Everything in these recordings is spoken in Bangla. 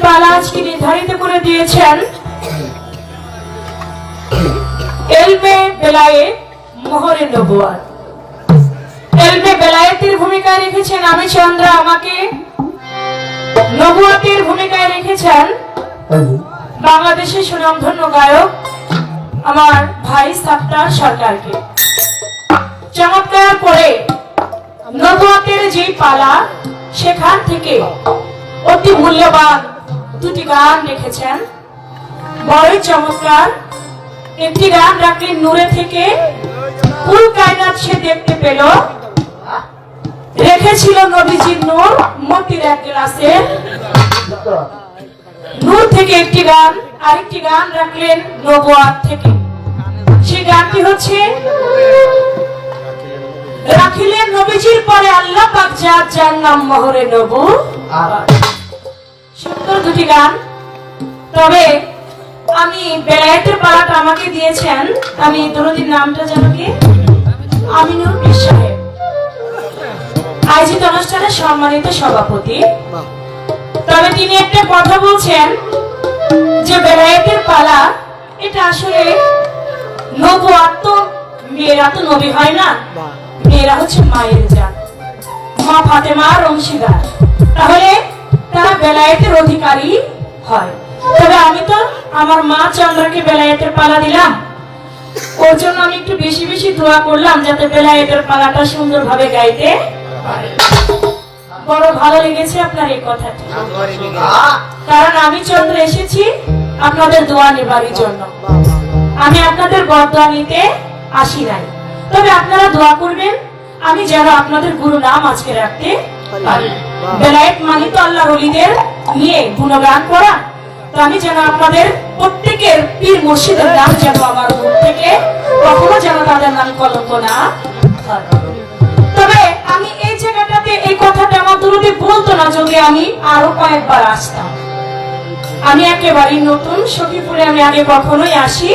পালা আজকে নির্ধারিত করে দিয়েছেন এলমে বেলায়েত মোহরে নবুয়াত। এলমে বেলায়েতের ভূমিকায় রেখেছেন আমি চন্দ্রা আমাকে, নবুয়াতের ভূমিকায় রেখেছেন বাংলাদেশের সুনামধন্য গায়ক আমার ভাই সাত্তার সরকারকে। চমৎকার করে নবুয়াতের যে পালা সেখান থেকে অতি মূল্যবান দুটি গান রেখেছেন, বড়ই চমৎকার। একটি গান রাখলেন নূরে থেকে, কুল কায়নাত সে দেখতে পেল, রেখেছিল নবীজির নূর মতির এক গ্লাসে। নূর থেকে একটি গান, আরেকটি গান রাখলেন নবুয়াত থেকে। সেই গানটি হচ্ছে রাখিলেন নবীজির পরে আল্লাহ পাক যার নাম মোহরে নবু। সুন্দর দুটি গান। তবে আমি বেলায়েতের পালাটা আমাকে দিয়েছেন, আমি দরদির নামটা জানো কি, আমিনুর পীর সাহেব, আয়োজিত অনুষ্ঠানের সম্মানিত সভাপতি। তবে তিনি একটা কথা বলছেন যে বেলায়েতের পালা এটা আসলে নবুয়াত, তো মেয়েরা তো নবী হয় না, মেয়েরা হচ্ছে মায়ের জাত, মা ফাতেমার অংশীদার, তাহলে তারা বেলায়েতের অধিকারী হয়। তবে আমি তো আমার মা চন্দ্রাকে বেলায়েতের পালা দিলাম, ওর জন্য আমি একটু বেশি বেশি দোয়া করলাম যাতে বেলায়েতের পালাটা সুন্দরভাবে গাইতে পারে। বড় ভালো লেগেছে আপনার এই কথাটি, কারণ আমি চন্দ্র এসেছি আপনাদের দোয়া নেবার জন্য, আমি আপনাদের বদদোয়া নিতে আসি নাই। তবে আপনারা দোয়া করবেন আমি যেন আপনাদের গুরু নাম আজকে রাখতে পারি। বেলায়েত মানে তো আল্লাহর ওলিদের নিয়ে গুণগান করা, তো আমি যেন আপনাদের প্রত্যেকের পীর মুর্শিদের নাম যেন আমার মুখ থেকে কখনো যেন তাদের নাম কলঙ্ক না হয়। তবে আমি এই জায়গাটাতে এই কথাটা আমার দরুদে বলতো না যদি আমি আরো কয়েকবার আসতাম। আমি একেবারেই নতুন, সখীপুরে আমি আগে কখনোই আসি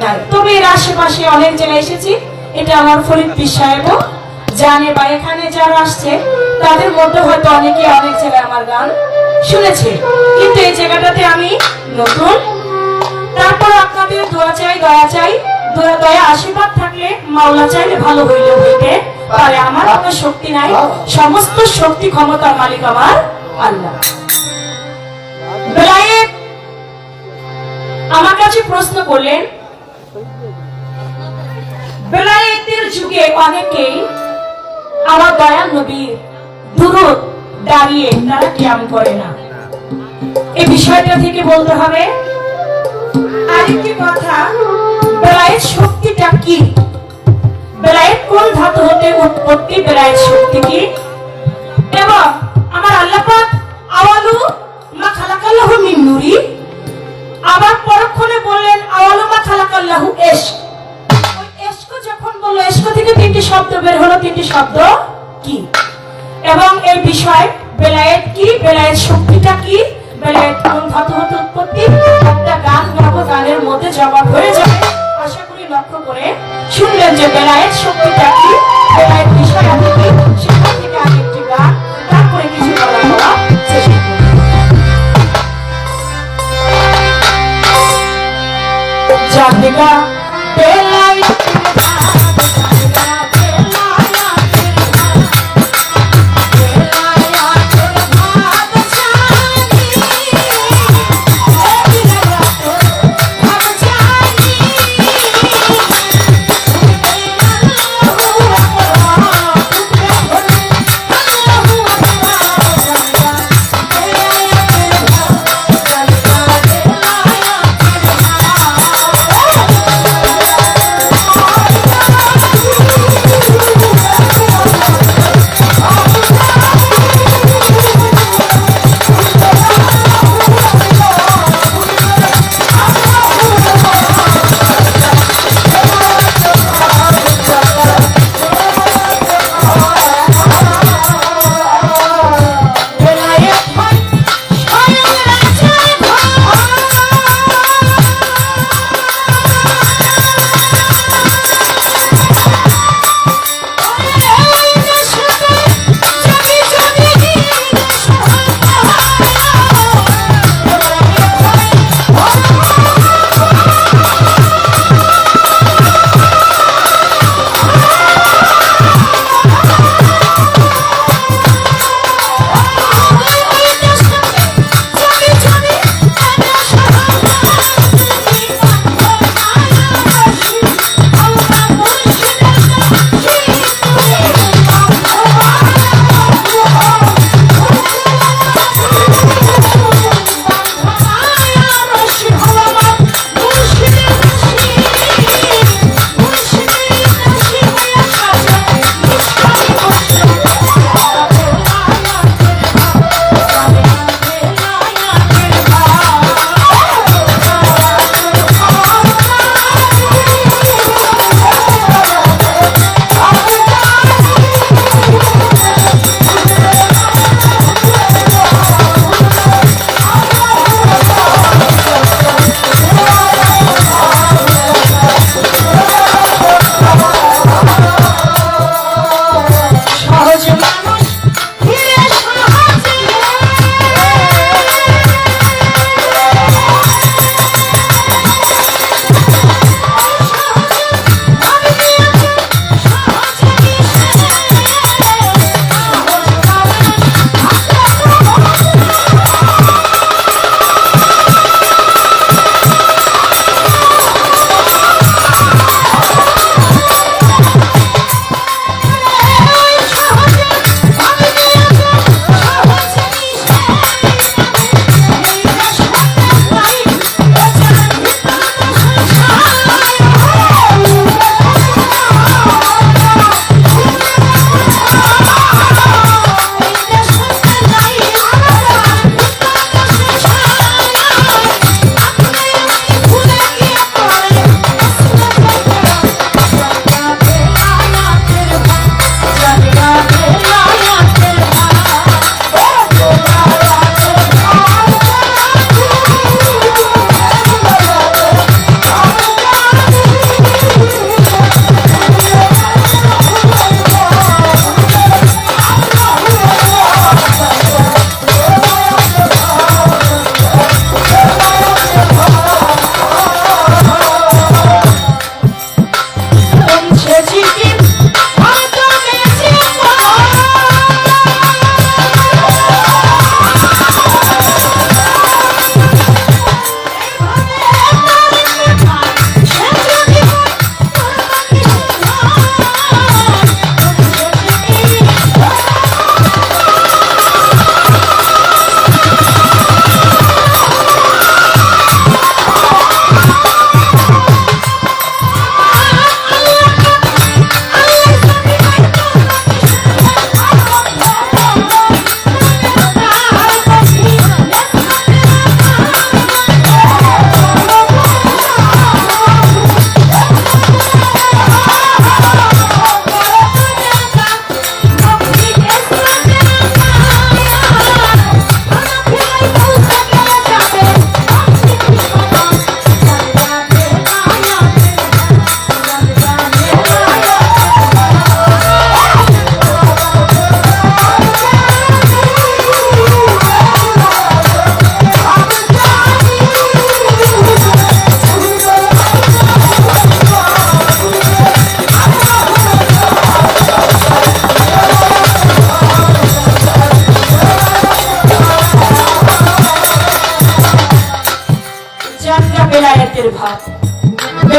নাই, তবে এর আশেপাশে অনেক জায়গায় এসেছি। এটা আমার ফরিদ পীর সাহেবও জানে, বা এখানে যারা আসছে তাদের মধ্যে হয়তো অনেকে অনেক জায়গায় আমার গান শুনেছে, কিন্তু এই জায়গাটাতে আমি নতুন। তারপর আপনাদের দোয়া চাই, দয়া চাই, দয়া আশীর্বাদ থাকলে মাওলা চাইলে ভালো হইলে হইতে পারে। আমার কোনো শক্তি নাই, সমস্ত শক্তি ক্ষমতার মালিক আমার আল্লাহ। বেলায়েত আমার কাছে প্রশ্ন করলেন, বেলায়েতের যুগে অনেকেই আমার দয়াল নবীর দুরূদ দাঁড়িয়ে তারা কিয়াম করে না, এই বিষয়টা থেকে বলতে হবে। আরেকটি কথা, বেলায়েত শক্তিটা কি, বেলায়েত কোন ধাতু হতে উৎপত্তি, বেলায়েত শক্তি কি, এবং আমার আল্লাহ পাক আওয়ালু মা খালাকাল্লাহু মিন নূরি, আবার পরক্ষণে বললেন আওয়ালু মা খালাকাল্লাহু ইশক। ওই ইশক যখন বলল, ইশক থেকে তিনটি শব্দ বের হলো, তিনটি শব্দ কি, এবং এই বিষয় বেলায়েত কি, বেলায়েত শক্তিটা কি, বেলায়েত কোন ধাতু হতে উৎপত্তি, একটা গান গাবো, গানের মধ্যে জবাব হয়ে যাবে। আশা করি লক্ষ্য করে শুনলেন যে বেলায়েত শক্তিটা কি, বেলায়েত বিষয়টা কি, সেখান থেকে আগে একটি গান, তারপরে কিছু বলা চেষ্টা করব। জানিনা বেলায়েত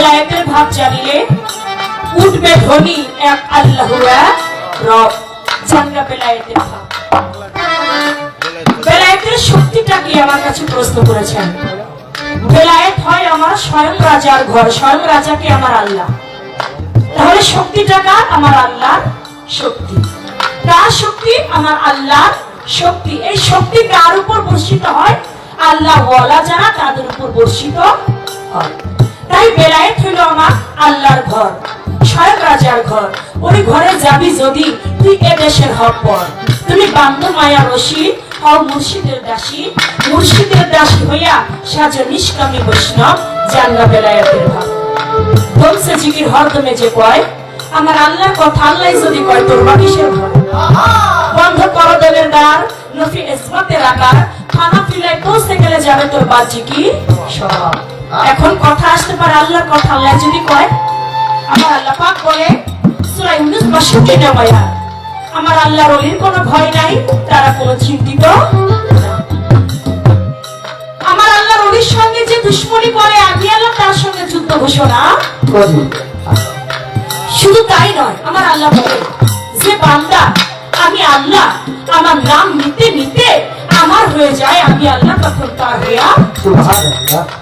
বেলায়েতের ভাব জানিলে উঠবে ধ্বনি এক আল্লাহ এক রব। জানগা বেলায়েতের ভাব, বেলায়েতের শক্তিটা কি আমার কাছে প্রশ্ন করেছেন। বেলায়েত হয় আমার স্বয়ং রাজার ঘর, স্বয়ং রাজাকে আমার আল্লাহ। তাহলে শক্তিটা কার? আমার আল্লাহর শক্তি। কার শক্তি? আমার আল্লাহর শক্তি। এই শক্তি কার উপর বর্ষিত হয়? আল্লাহ ওয়ালা যারা তাদের উপর বর্ষিত হয়। তাই বেলায়েত হইল আমার আল্লাহর ঘর, স্বয়ং রাজার ঘর। ওই ঘরে যাবি যদি তুই এ দেশের হক পর। তুমি বান্ধব মায়া রশি হও মুর্শিদের দাসী, মুর্শিদের দাসী হইয়া সাজ নিষ্কামী বৈষ্ণব। জানগা বেলায়েতের ভাব। বলছে জিকির হরদমে যে কয় আমার আল্লাহর কথা, আল্লাহ যদি কয় তোর বাকিসের ঘর। বন্ধ করো দেবের দ্বার, নফি ইসমাতের আকার, খানা ফিলাই পৌঁছে গেলে যাবে তোর বাজি কি সব। এখন কথা আসতে পারে আল্লাহর কথা, আল্লাহ যদি কয়। আমার আল্লাহ পাক বলে সূরা ইউনূস ৬২ নম্বর আয়াত, আমার আল্লাহর ওলির কোনো ভয় নাই, তারা কোনো চিন্তিত না। আমার আল্লাহর ওলির সঙ্গে যে দুশমনি করে আমি আল্লাহ তার সঙ্গে যুদ্ধ ঘোষণা করি। শুধু তাই নয়, আমার আল্লাহ বলে যে বান্দা আমি আল্লাহ আমার নাম নিতে নিতে আমার হয়ে যায়, আমি আল্লাহ তখন তার হইয়া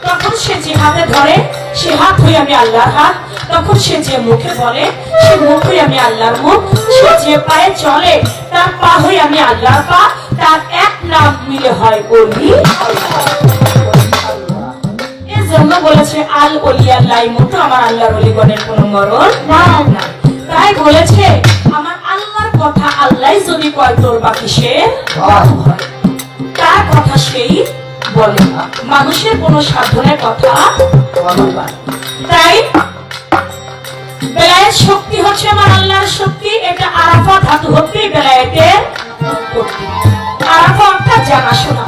তখন সে যে হাতে ধরে সে হাত হই আমি আল্লাহর হাত, তখন সে যে মুখে বলে সে মুখ হই আমি আল্লাহর মুখ, সে যে পায়ে চলে তার পা হই আমি আল্লাহর পা, তার এক নাম মিলে হয় ওলি। এর জন্য বলেছে আল ওলিয়াল্লাহ মতো আমার আল্লাহর ওলিগণের কোনো মরণ না। তাই বলেছে আমার আল্লাহর কথা আল্লাহ যদি কয় তোর বাকি সে তার কথা সেই বলে, মানুষের কোন সাধনের কথা বলবা। তাই বেলায়েত শক্তি হচ্ছে আমার আল্লাহর শক্তি। এটা আরাফা ধাতু হতেই বেলায়েতের উৎপত্তি। আরাফা অর্থাৎ জানাশোনা,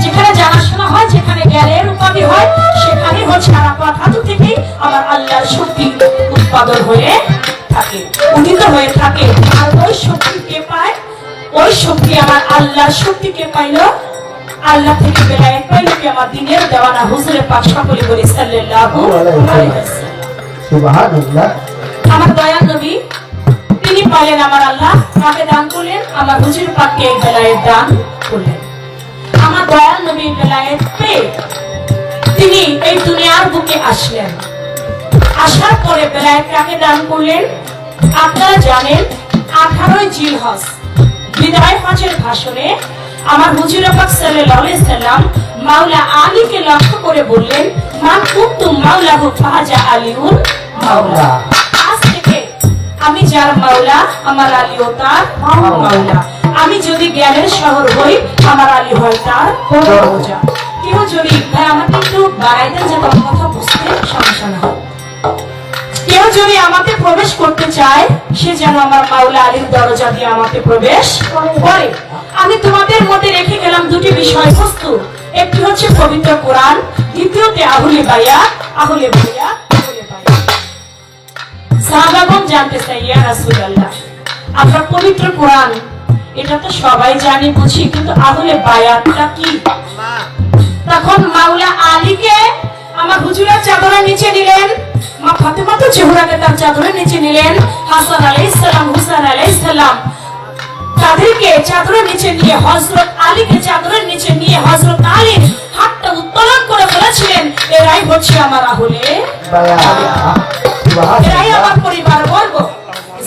যেখানে জানাশোনা হয়, যেখানে জ্ঞানের উপাধি হয়, সেখানে হচ্ছে আরাফা ধাতু থেকেই আমার আল্লাহর শক্তি উৎপাদন হয়ে থাকে, উদিত হয়ে থাকে। আর ওই শক্তি কে পায়? ওই শক্তি আমার আল্লাহর শক্তি কে পাইল? আল্লাহ থেকে বেলায়েত পাইল কি আমার দিনের দেওয়ানা হুজুরে পাক সকলে বলি সাল্লাল্লাহু আলাইহি ওয়াসাল্লাম। সুবহানাল্লাহ। আমার দয়াল নবী তিনি পাইলেন আমার আল্লাহ কাকে দান করলেন? আমার হুজুর পাককে এই বেলায়েত দান করলেন। আমার দয়াল নবী বেলায়েত পেয়ে তিনি এই দুনিয়ার বুকে আসলেন। আসার পরে বেলায়েত কাকে দান করলেন? আপনারা জানেন 18 জিলহজ বিদায় হজের ভাষণে আমার হুজুর পাক সাল্লাল্লাহু আলাইহি সাল্লাম মাওলা আলীকে লক্ষ্য করে বললেন মান কুনতুম মাওলাহু ফাজা আলীউল মাওলা। আজ থেকে আমি যার মাওলা আমার আলীও তার মাওলা। আমি যদি জ্ঞানের শহর হই আমার আলী হয় তার দরজা। কেউ যদি ভাই আমাকে একটু বাড়াইতে যাতে কথা বুঝতে সমস্যা না হয়, কেউ যদি আমাকে প্রবেশ করতে চায় সে যেন আমার মাওলা আলীর দরজা দিয়ে আমাকে প্রবেশ করে। আমি তোমাদের মধ্যে রেখে গেলাম দুটি বিষয়বস্তু, একটি হচ্ছে পবিত্র কোরআন, দ্বিতীয়তে আহলে বায়াত, আহলে বায়াত, আহলে বায়াত। সাহাবাগণ জানতে চাই ইয়া রাসূলুল্লাহ আপনার পবিত্র কোরআন এটা তো সবাই জানি বুঝি, কিন্তু আহলে বায়াতটা কি? তখন মাওলা আলীকে আমার হুজুরের চাদরের নিচে নিলেন, মা ফাতেমা তো জোহরাকে তার চাদরের নিচে নিলেন, হাসান আলাইহিস সালাম হুসাইন আলাইহিস সালাম তাদেরকে চাদরের নিচে নিয়ে হযরত আলীকে চাদরের নিচে নিয়ে হযরত আলীর হাতটা উত্তোলন করে বলেছিলেন এরাই হচ্ছে আমার আহলে বায়াত, এরাই আমার পরিবারবর্গ।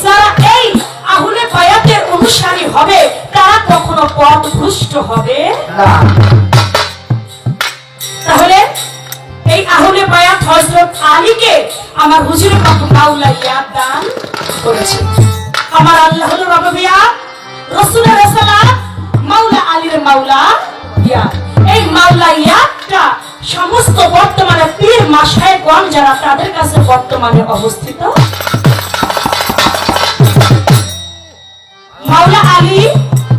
যারা এই আহলে বায়াতের অনুসারী হবে তারা কখনো পথভ্রষ্ট হবে না। তাহলে এই আহলে বায়াত হযরত আলীকে আমার হুজুর পাক মাওলা ইয়াদ দান করেছে। আমার আল্লাহ হলো রব্বিয়া রাসূলের রাসালাত মাওলা আলীর মাওলা ইয়াদ। এই মাওলা ইয়াদটা সমস্ত বর্তমানে পীর মাশায়েখগণ যারা তাদের কাছে বর্তমানে অবস্থিত। মাওলা আলী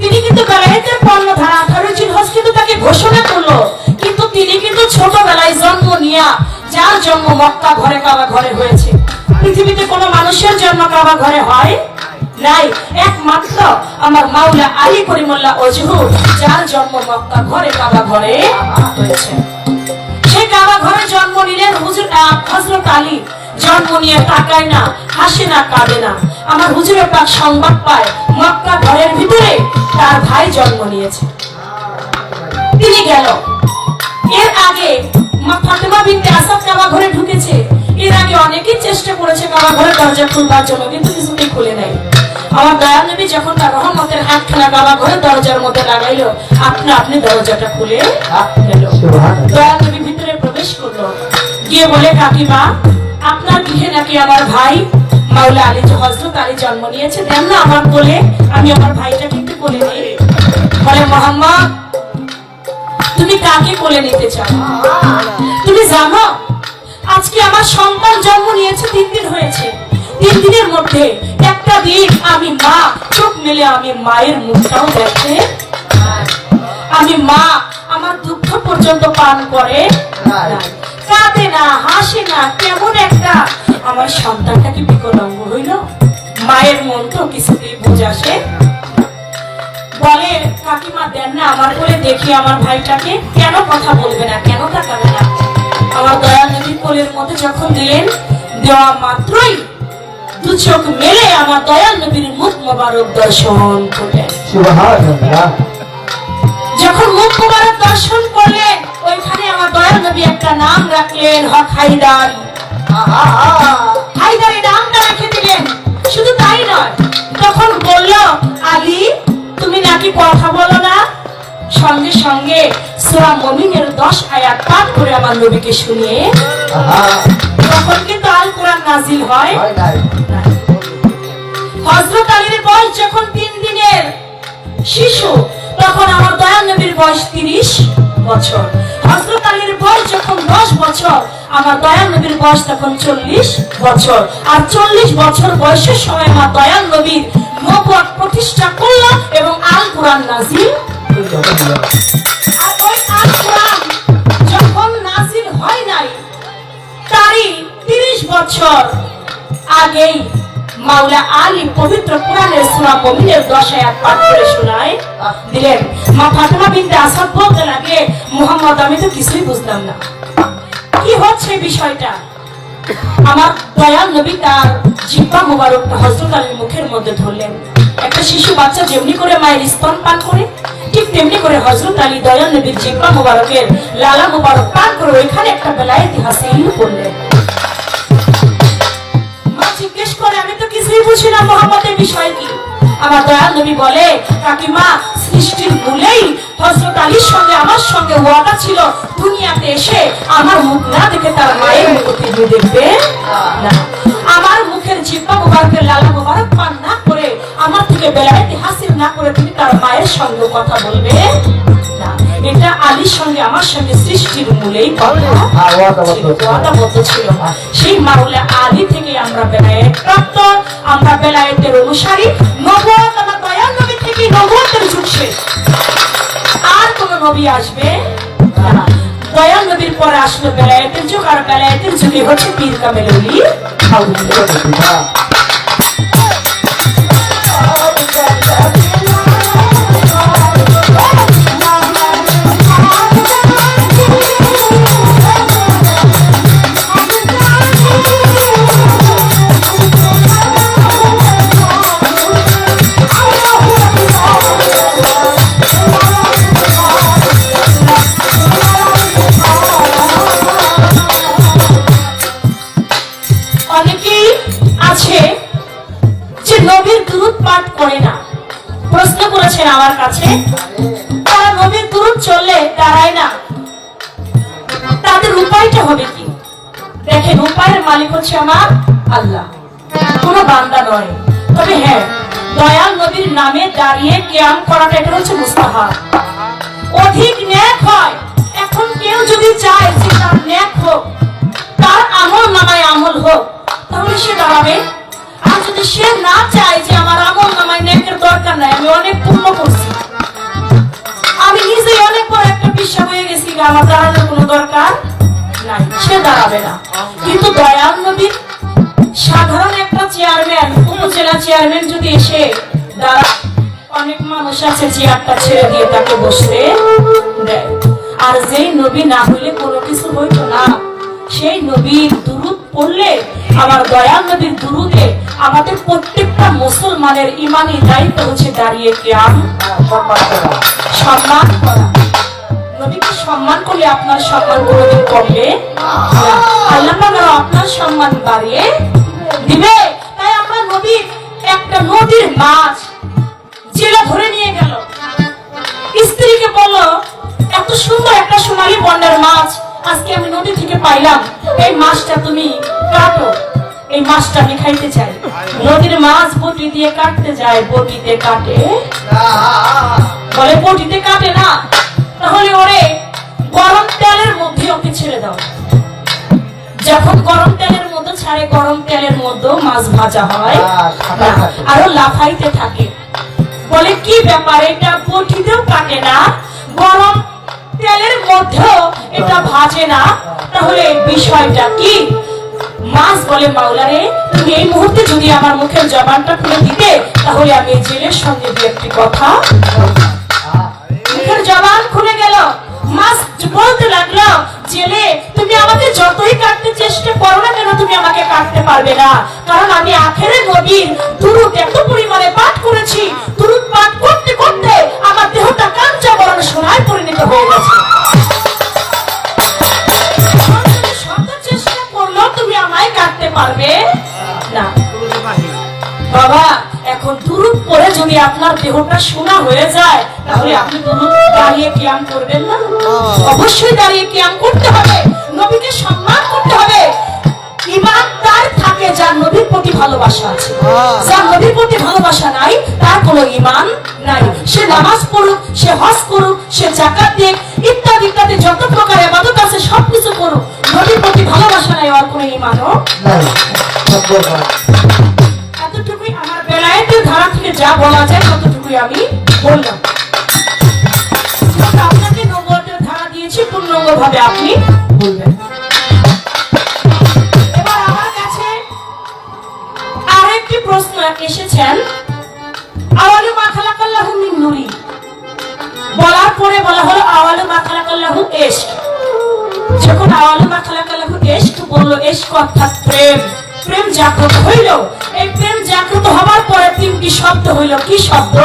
তিনি কিন্তু বেলায়েতের পর্ণধারা 18 জিলহজ কিন্তু তাকে ঘোষণা করলো, কিন্তু তিনি কিন্তু ছোটবেলায় জন্ম নিয়া যার জন্ম মক্কা ঘরে কাবা ঘরে হয়েছে। পৃথিবীতে কোনো মানুষের জন্ম কাবা ঘরে হয় নাই, একমাত্র আমার মাওলা আলী করিমুল্লাহ ওজহুর যার জন্ম মক্কা ঘরে কাবা ঘরে হয়েছে। সেই কাবা ঘরে জন্ম নিলেন হুজুর হযরত আলী। জন্ম নিয়ে তাকায় না, হাসে না, কাঁদে না। আমার হুজুরে পাক সংবাদ পায় মক্কা ঘরের ভিতরে তার ভাই জন্ম নিয়েছে। তিনি গেল। এর আগে মা ফাতেমা বিনতে আসাদ কাবা ঘরে ঢুকেছে। এর আগে অনেকেই চেষ্টা করেছে কাবা ঘরের দরজা খুলবার জন্য, কিন্তু কিছুতেই খুলে নাই। আমার দয়াল নবী যখন তার রহমতের হাতখানা কাবা ঘরের দরজার মধ্যে লাগাইলো, আপনি দরজাটা খুলে গেল। দয়াল নবী ভিতরে প্রবেশ করলো, গিয়ে বলে, কাকিমা আপনার গৃহে নাকি আমার ভাই মাওলা আলী হযরত আলী জন্ম নিয়েছে, দেন না আমার কোলে, আমি আমার ভাইটাকে একটু কোলে নিই। বলে, মোহাম্মদ তুমি কাকে কোলে নিতে চাও? তুমি জানো আজকে আমার সন্তান জন্ম নিয়েছে, 3 দিন হয়েছে। 3 দিনের মধ্যে একটা দিন আমি মা চোখ মেলে আমি মায়ের মুখটাও দেখে, আমি মা আমার দুঃখ পর্যন্ত পান করে, কাঁদে না, হাসে না, কেমন একটা আমার সন্তানটা কি বিকলাঙ্গ হইল? মায়ের মন তো কিছুতেই বুঝাসে। বলে, কাকিমা দেন না আমার কোলে দেখি আমার ভাইটাকে। কেন কথা বলবে না, কেন তাকাবে না? আমার দয়াল নবী কোলের মধ্যে যখন দিলেন, দেওয়া মাত্রই 2 চোখ মেলে আমার দয়াল নবীর মুখ মোবারক দর্শন করলেন। সুবহানাল্লাহ। যখন মুখ মোবারক দর্শন করলেন, ওইখানে আমার দয়াল নবী একটা নাম রাখলেন, হক হায়দার। হায়দারি নামটা রেখে দিলেন। শুধু তাই নয়, তখন বলল, আলী তুমি নাকি কথা বলো না? সঙ্গে সঙ্গে সূরা মুমিনের 10 আয়াত পাঠ করে আমার নবীকে শুনিয়ে, তখন কিন্তু আল কোরআন নাজিল হয়। হযরত আলীর বয়স যখন 3 দিনের শিশু, তখন আমার দয়াল নবীর বয়স 30 বছর। হযরত আলীর বয়স যখন 10 বছর, আমার দয়াল নবীর বয়স তখন 40 বছর। আর 40 বছর বয়সের সময় আমার দয়াল নবীর নবুয়ত প্রতিষ্ঠা করল এবং আল কোরআন নাজিল হলো। আর ওই আল কোরআন যখন নাজিল হয় নাই, তারই 30 বছর আগেই মাওলা আলী পবিত্র কোরআনের সূরা মুমিনের 10 আয়াত পাঠ করে শোনায় দিলেন। মা ফাতেমা বিনতে আসাদ বলতে লাগে, মুহাম্মদ আমি তো কিছুই বুঝলাম না, কি হচ্ছে বিষয়টা? আমার দয়াল নবী তার জিহ্বা মুবারকটা হযরত আলীর মুখের মধ্যে ধরলেন। একটা শিশু বাচ্চা যেমনি করে মায়ের স্তন পান করে, ঠিক তেমনি করে হযরত আলী দয়াল নবীর জিহ্বা মুবারকের লালা মুবারক পান করে ওইখানে একটা বেলায়েতি হাসিল করলেন। মা জিজ্ঞেস করে, আমি তো কিছুই বুঝি না মুহাম্মদের বিষয় কি? আমার দয়াল নবী বলে, কাকিমা সৃষ্টির মূলেই হযরত আলীর সঙ্গে আমার সঙ্গে ওয়াদা ছিল, দুনিয়াতে এসে আমার মুখ না দেখে তার মায়ের মুখ তিনি দেখবে না। আমার মুখের জিহ্বা মুবারকের লালা মুবারক পান না করে, আমার থেকে বেলায়েতি হাসিল না করে তিনি তার মায়ের সঙ্গে কথা বলবে না। এটা আলীর সঙ্গে আমার সঙ্গে সৃষ্টির মূলেই ওয়াদাবদ্ধ ছিল। সেই মাওলা আলী থেকে আমরা বেলায়েত প্রাপ্ত, আমরা বেলায়েতের অনুসারী। নবুয়ত আমার দয়াল নবী থেকে নবুয়তের যুগ শেষ, আর কোন নবী আসবে না। দয়াল নবীর পরে আসলো বেলায়েতের যুগ, আর বেলায়েতের যুগে হচ্ছে পীর কামেল ওলি আউলিয়া। অনেকেই আছে যে নবীর দুরূদ পাঠ করে না। প্রশ্ন করেছেন আমার কাছে, তারা নবীর দুরূদ চললে দাঁড়ায় না, তাদের উপায়টা হবে কি? দেখেন, উপায়ের মালিক হচ্ছে আমার আল্লাহ, কোন বান্দা নয়। তবে হ্যাঁ, দয়াল নবীর নামে দাঁড়িয়ে কিয়াম করাটা এটা হচ্ছে মুস্তাহাব, অধিক নেক হয়। এখন কেউ যদি চায় যে তার নেক হোক, তার আমল নামায় আমল হোক, তাহলে সে দাঁড়াবে। আর যদি সে না চায় যে আমার আমল নামায় নেকের দরকার নাই, আমি অনেক পুণ্য করছি, আমি নিজে অনেক বড় একটা বিশ্বাস হয়ে গেছি, আমার দাঁড়ানোর কোনো দরকার নাই, সে দাঁড়াবে না। কিন্তু দয়াল নবীর সাধারণ একটা চেয়ারম্যান, উপজেলা চেয়ারম্যান যদি এসে দাঁড়ায়, অনেক মানুষ আছে চেয়ারটা ছেড়ে দিয়ে তাকে বসতে দেয়। আর যেই নবী না হইলে কোনো কিছু হইতো না, সেই নবীর দুরূদ পড়লে, আমার দয়াল নবীর দুরূদে আমাদের প্রত্যেকটা মুসলমানের ইমানি দায়িত্ব হচ্ছে দাঁড়িয়ে কিয়াম সম্মান করা। নবীকে সম্মান করলে আপনার সম্মান কোনোদিন কমবে না, আল্লাহ পাক আপনার সম্মান বাড়িয়ে দিবে। তাই আমরা নবীর একটা নদীর মাছ জেলে ধরে নিয়ে গেল, স্ত্রীকে বলল এত সুন্দর একটা সোনালী বর্ণের মাছ আজকে আমি নদী থেকে পাইলাম, এই মাছটা তুমি কাটো, এই মাছটা আমি খাইতে চাই। নদীর মাছ বটি দিয়ে কাটতে যায়, বটিতে কাটে বলে বটিতে কাটে না, তাহলে ওরে গরম তেলের মধ্যে ওকে ছেড়ে দাও। যখন গরম তেলের মধ্যে ছাড়ে, গরম তেলের মধ্যে মাছ ভাজা হয়, আরো লাফাইতে থাকে। বলে কি ব্যাপার, এটা বটিতেও কাটে না, গরম তেলের মধ্যেও এটা ভাজে না, তাহলে বিষয়টা কি? মাছ বলে মাওলারে, তুমি এই মুহূর্তে যদি আমার মুখের জবানটা খুলে দিতে, তাহলে আমি জেলের সঙ্গে দু একটি কথা। মুখের জবান খুলে গেল, মাছ বলতে লাগলো, জেলে তুমি আমাকে যতই কাটতে চেষ্টা করো না কেন, তুমি আমাকে কাটতে পারবে না, কারণ আমি আখেরের নবীর দুরূদ এত পরিমাণে পাঠ করেছি, দুরূদ পাঠ করতে করতে আমার দেহটা কাঞ্চা বরণ সোনায় পরিণত হয়ে গেছে। চেষ্টা করলো তুমি আমায় কাটতে পারবে না। বাবা, এখন দুরূদ পড়ে যদি আপনার দেহটা সোনা হয়ে যায়, তাহলে আপনি দুরূদ দাঁড়িয়ে কিয়াম করবেন না? অবশ্যই দাঁড়িয়ে কিয়াম করতে হবে, নবীকে সম্মান করতে হবে। ঈমানদার থাকে যার নবীর প্রতি ভালোবাসা আছে, যার নবীর প্রতি ভালোবাসা নাই তার কোনো ঈমান নাই। সে নামাজ পড়ুক, সে হজ করুক, সে যাকাত দিক, ইত্যাদি ইত্যাদি যত প্রকার ইবাদত আছে সবকিছু করুক, নবীর প্রতি ভালোবাসা নাই, আর কোনো ঈমানও নাই। এতটুকুই আমার বেলায়েতের ধারা থেকে যা বলা যায় ততটুকুই আমি বললাম। আপনাকে নবুয়তের ধারা দিয়েছি, পূর্ণাঙ্গ ভাবে আপনি বলবেন। এবার আমার কাছে আরেকটি প্রশ্ন এসেছেন, আওয়ালু মা খালাকাল্লাহু মিন নূরি, বলার পরে বলা হলো আওয়ালু মা খালাকাল্লাহু ইশক। যখন আওয়ালু মা খালাকাল্লাহু ইশক বললো, ইশক অর্থাৎ প্রেম, প্রেম জাগ্রত হইল। এই প্রেম জাগ্রত হবার পরে তিনটি শব্দ হইল। কি শব্দ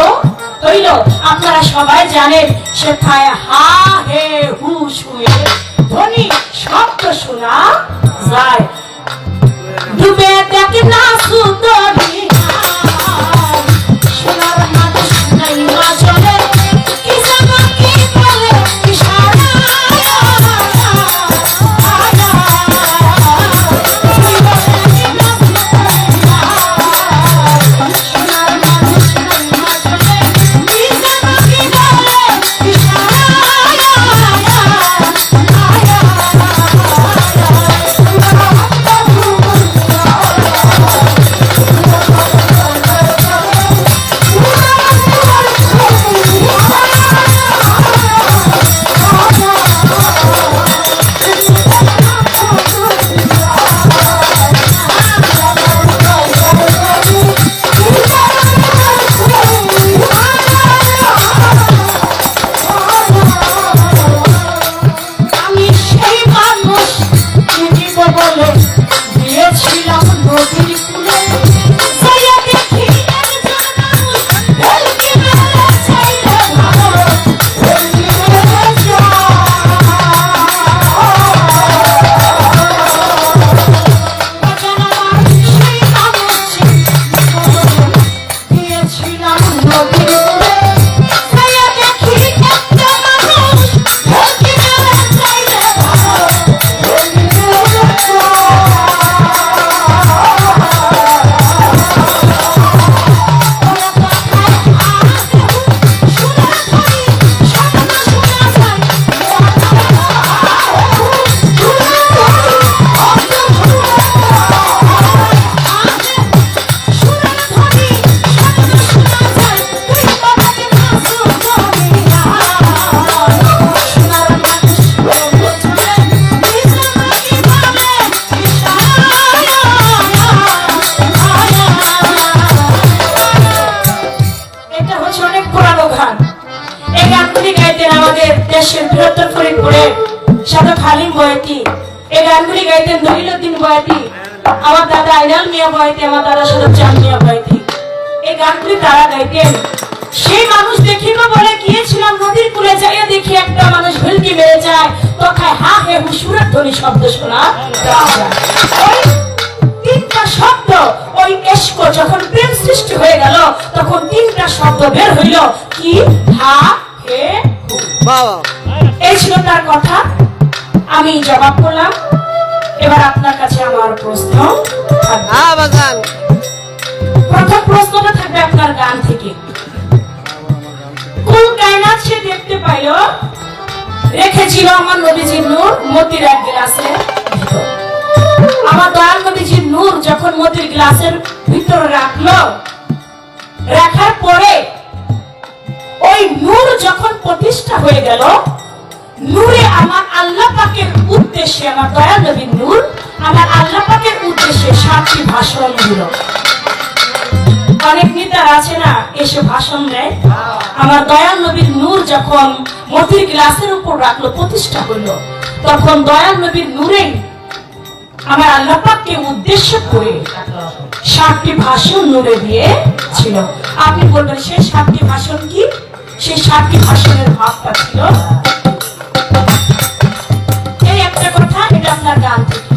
হইল? আপনারা সবাই জানেন, সেথায় হা হে হু শুয়ে ধ্বনি শব্দ শোনা যায়। ডুবে দেখ না সুন্দরী সোনার মানুষ নাই না চলে, কি জানা কি বলে ইশারা, এই গানগুলি গাইতেন দলিলউদ্দিন বয়াতি, আমার দাদা আইনাল মিয়া বয়াতি, আমার দাদা সরব চাঁদ মিয়া বয়াতি। এই গানগুলি তারা গাইতেন। সেই মানুষ দেখিব বলে গিয়েছিলাম নদীর কূলে, যাইয়া দেখি একটা মানুষ ভেলকি মেরে যায়, তথায় হা হে হুসুরের ধ্বনি শব্দ শোনা যায়। ওই তিনটা শব্দ, ওই এশক যখন প্রেম সৃষ্টি হয়ে গেল, তখন তিনটা শব্দ বের হইল, কি হা হে হু। এই ছিল তার কথা, আমি জবাব করলাম। এবার আপনার কাছে আমার প্রশ্ন থাকবে। প্রথম প্রশ্নটা থাকবে আপনার গান থেকে। কোন কায়নাত সে দেখতে পাইল রেখেছিল আমার নবীজির নূর মতির এক গ্লাসে ভিতর। আমার দয়াল নবীজির নূর যখন মতির গ্লাসের ভিতরে রাখলো, রাখার পরে ওই নূর যখন প্রতিষ্ঠা হয়ে গেল, নূরে আমার আল্লাহ পাকের উদ্দেশ্যে, আমার দয়াল নবীর নূর আমার আল্লাহ পাকের উদ্দেশ্যে 7টি ভাষণ দিল। অনেক নেতার আছে না, এসে ভাষণ দেয়। আমার দয়াল নবীর নূর যখন মতির গ্লাসের উপর রাখলো, প্রতিষ্ঠা হইল, তখন দয়াল নবীর নূরেই আমার আল্লাহ পাককে উদ্দেশ্য করে 7টি ভাষণ নূরে দিয়ে ছিল। আপনি বলবেন সেই 7টি ভাষণ কি? সেই 7টি ভাষণের ভাবটা ছিল এই একটা কথা, এটা আপনার গান থেকে।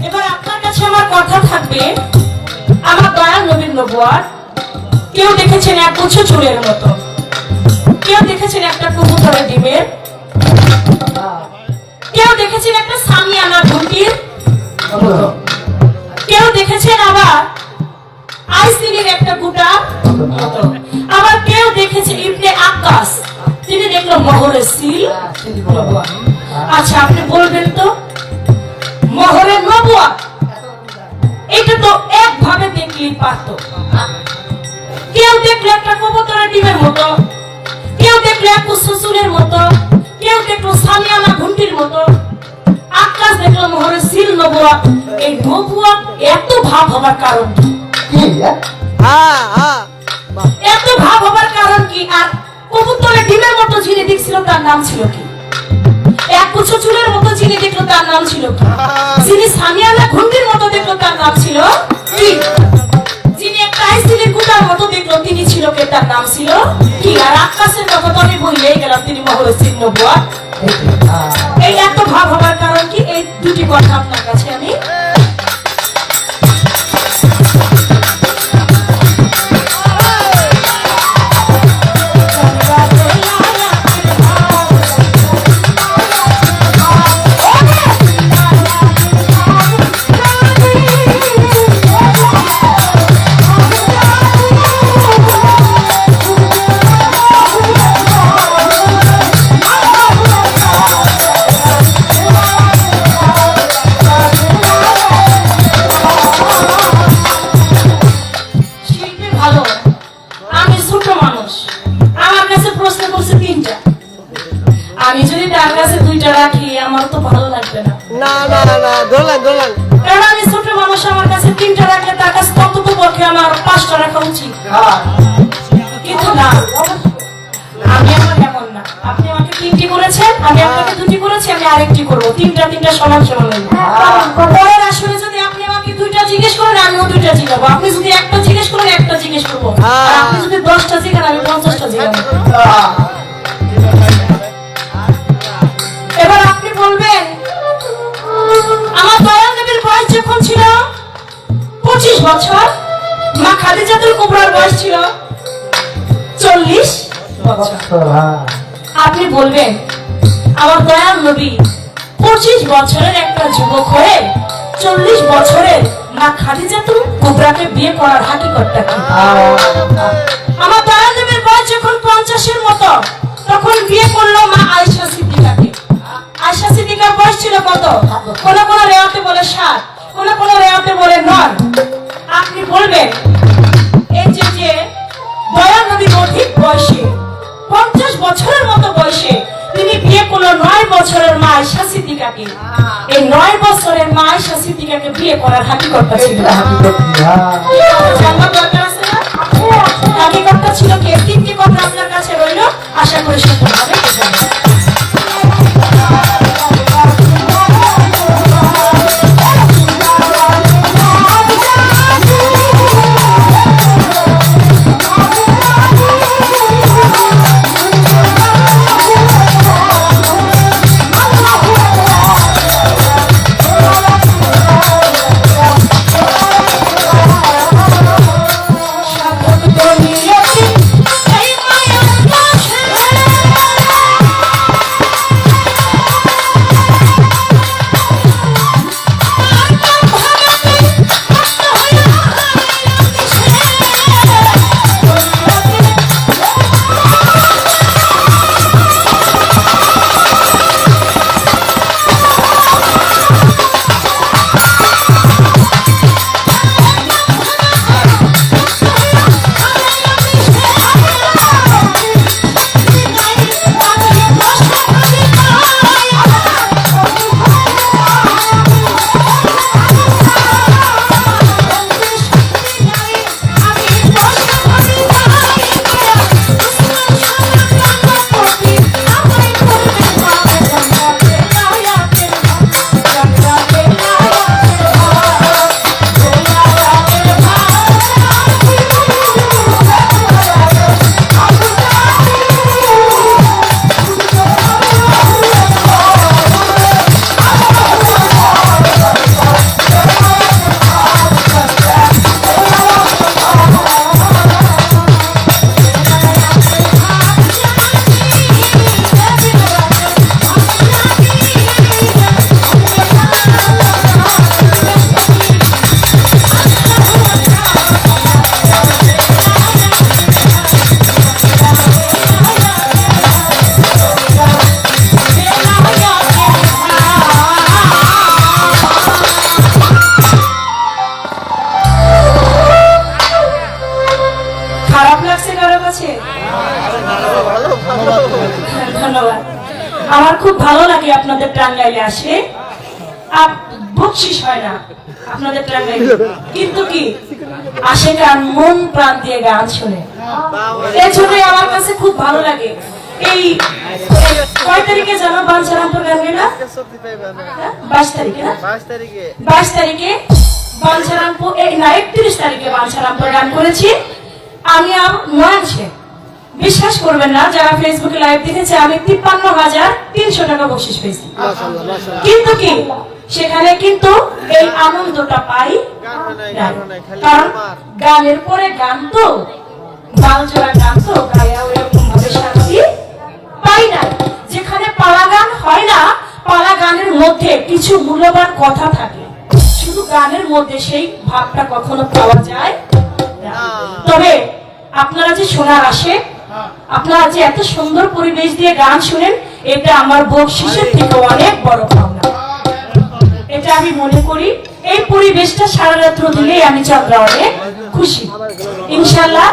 এবার আপনার কাছে আমার কথা থাকবে, আমার দয়াল নবীর নবুয়ত কেউ দেখেছেন এক গুচ্ছ চুলের মতো, কেউ দেখেছেন একটা কবুতরের ডিমের, কেউ দেখেছেন একটা সামিয়ানা ঘুঁটির মতো, কেউ দেখেছেন আবার আইসিলির একটা গুটা মতো, আবার কেউ দেখেছে ইবনে আক্কাস, তিনি দেখলো মোহরের সিল নবুয়ত। আচ্ছা আপনি বলবেন তো মোহরের নবুয়ত এটা তো একভাবে দেখলেই পারতো। কেউ দেখলো একটা কবুতরের ডিমের মতো, কেউ দেখলো এক চুলের মতো, কেউ দেখলো সামিয়ানা ঘুঁটির মতো, আকাশ দেখলো মোহরের সিল নবুয়ত। এই নবুয়ত এত ভাব হবার কারণ কি? এত ভাব হবার কারণ কি? আর কবুতরের ডিমের মতো যিনি দেখছিল তার নাম ছিল কি? এক গুচ্ছ চুলের মতো যিনি দেখলো তার নাম ছিল কি? যিনি সামিয়ানা ঘুঁটির মতো দেখলো তার নাম ছিল কি? যিনি একটা আইসিলির গুটার মতো দেখলো তিনি ছিল কে? তার নাম ছিল কি? আর আকাশের কথা তো আমি বললেই গেলাম, তিনি মোহরের সিল নবুয়ত। এই এত ভাব হবার কারণ কি? এই দুটি কথা আপনার কাছে আমি রাখি, আমার তো ভালো লাগবে না। না না না, দোলান দোলান, কারণ আমি ছোট মানুষ, আমার কাছে 3টা রাখলে তার কাছে অন্তত পক্ষে আমার 5টা রাখা উচিত। কিন্তু না, আমি আমার এমন না। আপনি আমাকে 3টি করেছেন, আমি আপনাকে 2টি করেছি, আমি আরেকটি করবো। 3টা সমান সমান হইল। পরের আসলে যদি আপনি আমাকে 2টা জিজ্ঞেস করেন, আমিও 2টা জিজ্ঞাবো। আপনি যদি একটা জিজ্ঞেস করেন, একটা জিজ্ঞেস করবো। আর আপনি যদি 10টা জিজ্ঞান, আমি 50টা জিজ্ঞাবো। এবার আপনি বলবেন আমার দয়াল নবীর বয়স যখন ছিল 25 বছর, মা খাদিজাতুল কুবরার বয়স ছিল 40 বছর। আপনি বলবেন আমার দয়াল নবী 25 বছরের একটা যুবক হয়ে 40 বছরের মা খাদিজাতুল কুবরাকে বিয়ে করার হাকিকতটা কি? আমার দয়াল নবীর বয়স যখন 50-এর মতো, তখন বিয়ে করলো মা আয়েশা সিদ্দিকাকে। আয়েশা সিদ্দিকার বয়স ছিল কত? কোন কোন রেওয়াতে বলে 7, কোন কোন রেওয়াতে বলে 9। আপনি বলবেন এই যে দয়াল নবী অধিক বয়সে 50 বছরের মতো বয়সে তিনি বিয়ে করলো 9 বছরের মা আয়েশা সিদ্দিকাকে। এই 9 বছরের মা আয়েশা সিদ্দিকাকে বিয়ে করার হাকিকতটা ছিল জানবার দরকার আছে না? হাকিকতটা ছিল কি? 3টি কথা আপনার কাছে রইল, আশা করি সুন্দরভাবে বুঝবেন। আমার খুব ভালো লাগে আপনাদের টাঙ্গাইলে আসে, আর বকশিস হয় না আপনাদের টাঙ্গাইলে, কিন্তু কি আসে গান মন প্রাণ দিয়ে গান শুনে, এই জন্যই আমার কাছে খুব ভালো লাগে। এই কয় তারিখে জানো বাঞ্ছারামপুর গান গেলা? 22 তারিখে না? 22 তারিখে বাঞ্ছারামপুর, এই না 31 তারিখে বাঞ্ছারামপুর গান করেছি আমি। মনে বিশ্বাস করবেন না, যারা ফেসবুকে লাইভ দেখেছে, আমি 53,300 টাকা বকশিশ পেয়েছি। কিন্তু কি সেখানে কিন্তু এই আনন্দটা পাই না, কারণ গানের পরে গান তো, বালজোড়া গান তো গায়া ওরকম ভাবে শান্তি পাই না। যেখানে পালা গান হয় না, পালা গানের মধ্যে কিছু মূল্যবান কথা থাকে, শুধু গানের মধ্যে সেই ভাবটা কখনো পাওয়া যায় না। তবে আপনারা যে শোনার আসে, আপনারা যে এত সুন্দর পরিবেশ দিয়ে গান শুনেন, এটা আমার বকশিশের থেকে অনেক বড় পাওনা, এটা আমি মনে করি। এই পরিবেশটা সারা রাত্র দিলেই আমি চন্দ্রা অনেক খুশি। ইনশাল্লাহ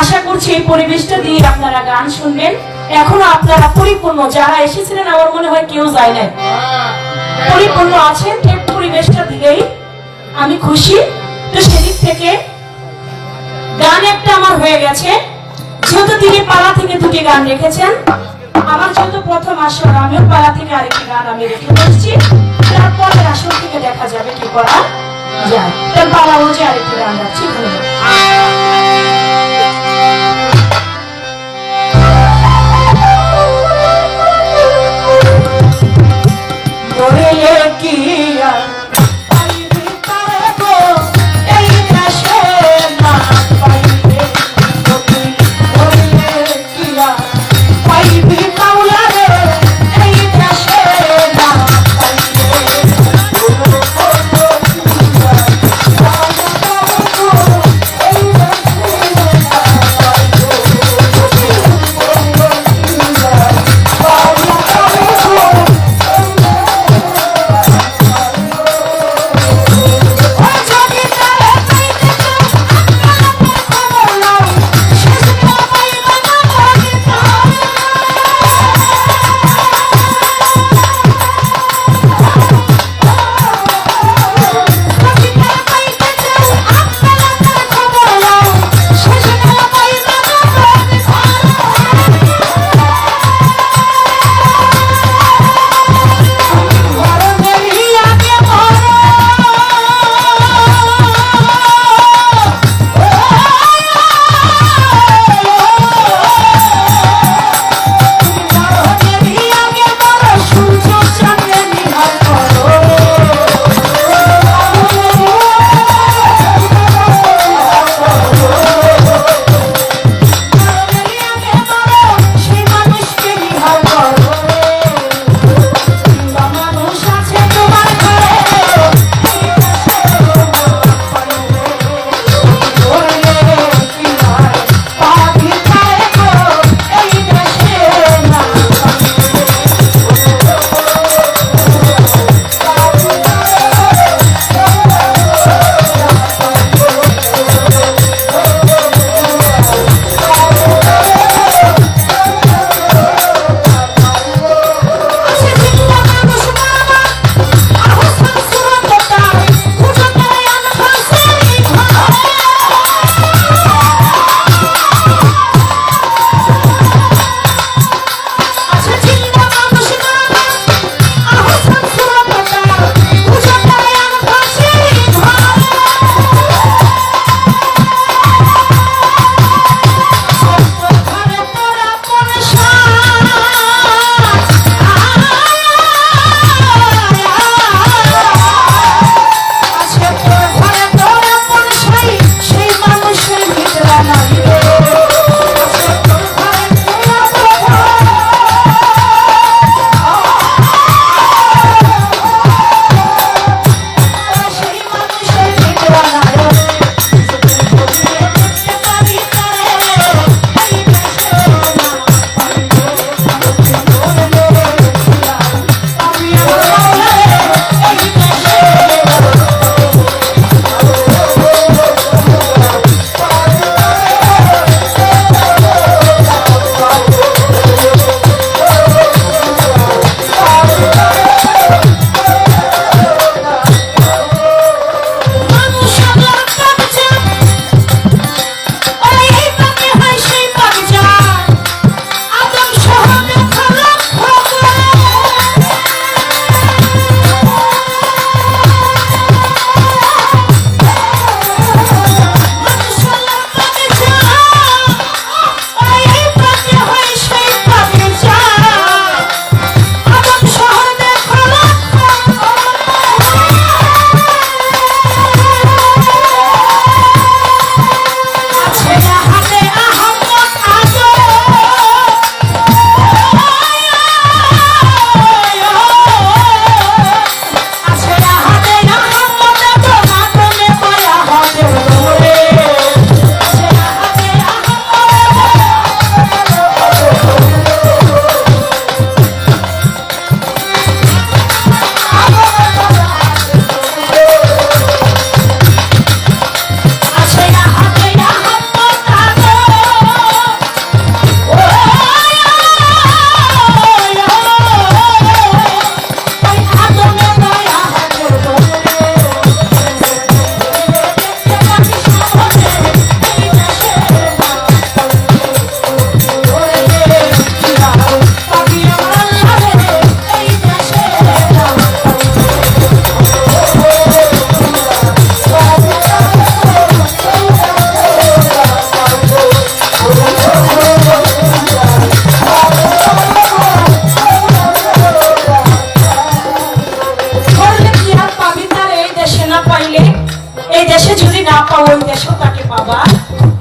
আশা করছি এই পরিবেশটা দিয়ে আপনারা গান শুনবেন। এখনো আপনারা পরিপূর্ণ, যারা এসেছিলেন আমার মনে হয় কেউ যায় নাই, পরিপূর্ণ আছেন। এই পরিবেশটা দিলেই আমি খুশি। তো সেদিক থেকে গান একটা আমার হয়ে গেছে, যেহেতু তিনি পালা থেকে দুটি গান রেখেছেন, আমার যেহেতু প্রথম আসর, আমিও পালা থেকে আরেকটি গান আমি রেখে বসছি, তারপরে আসর থেকে দেখা যাবে কি করা যায়। তার পালা অনুযায়ী আরেকটি গান রাখছি।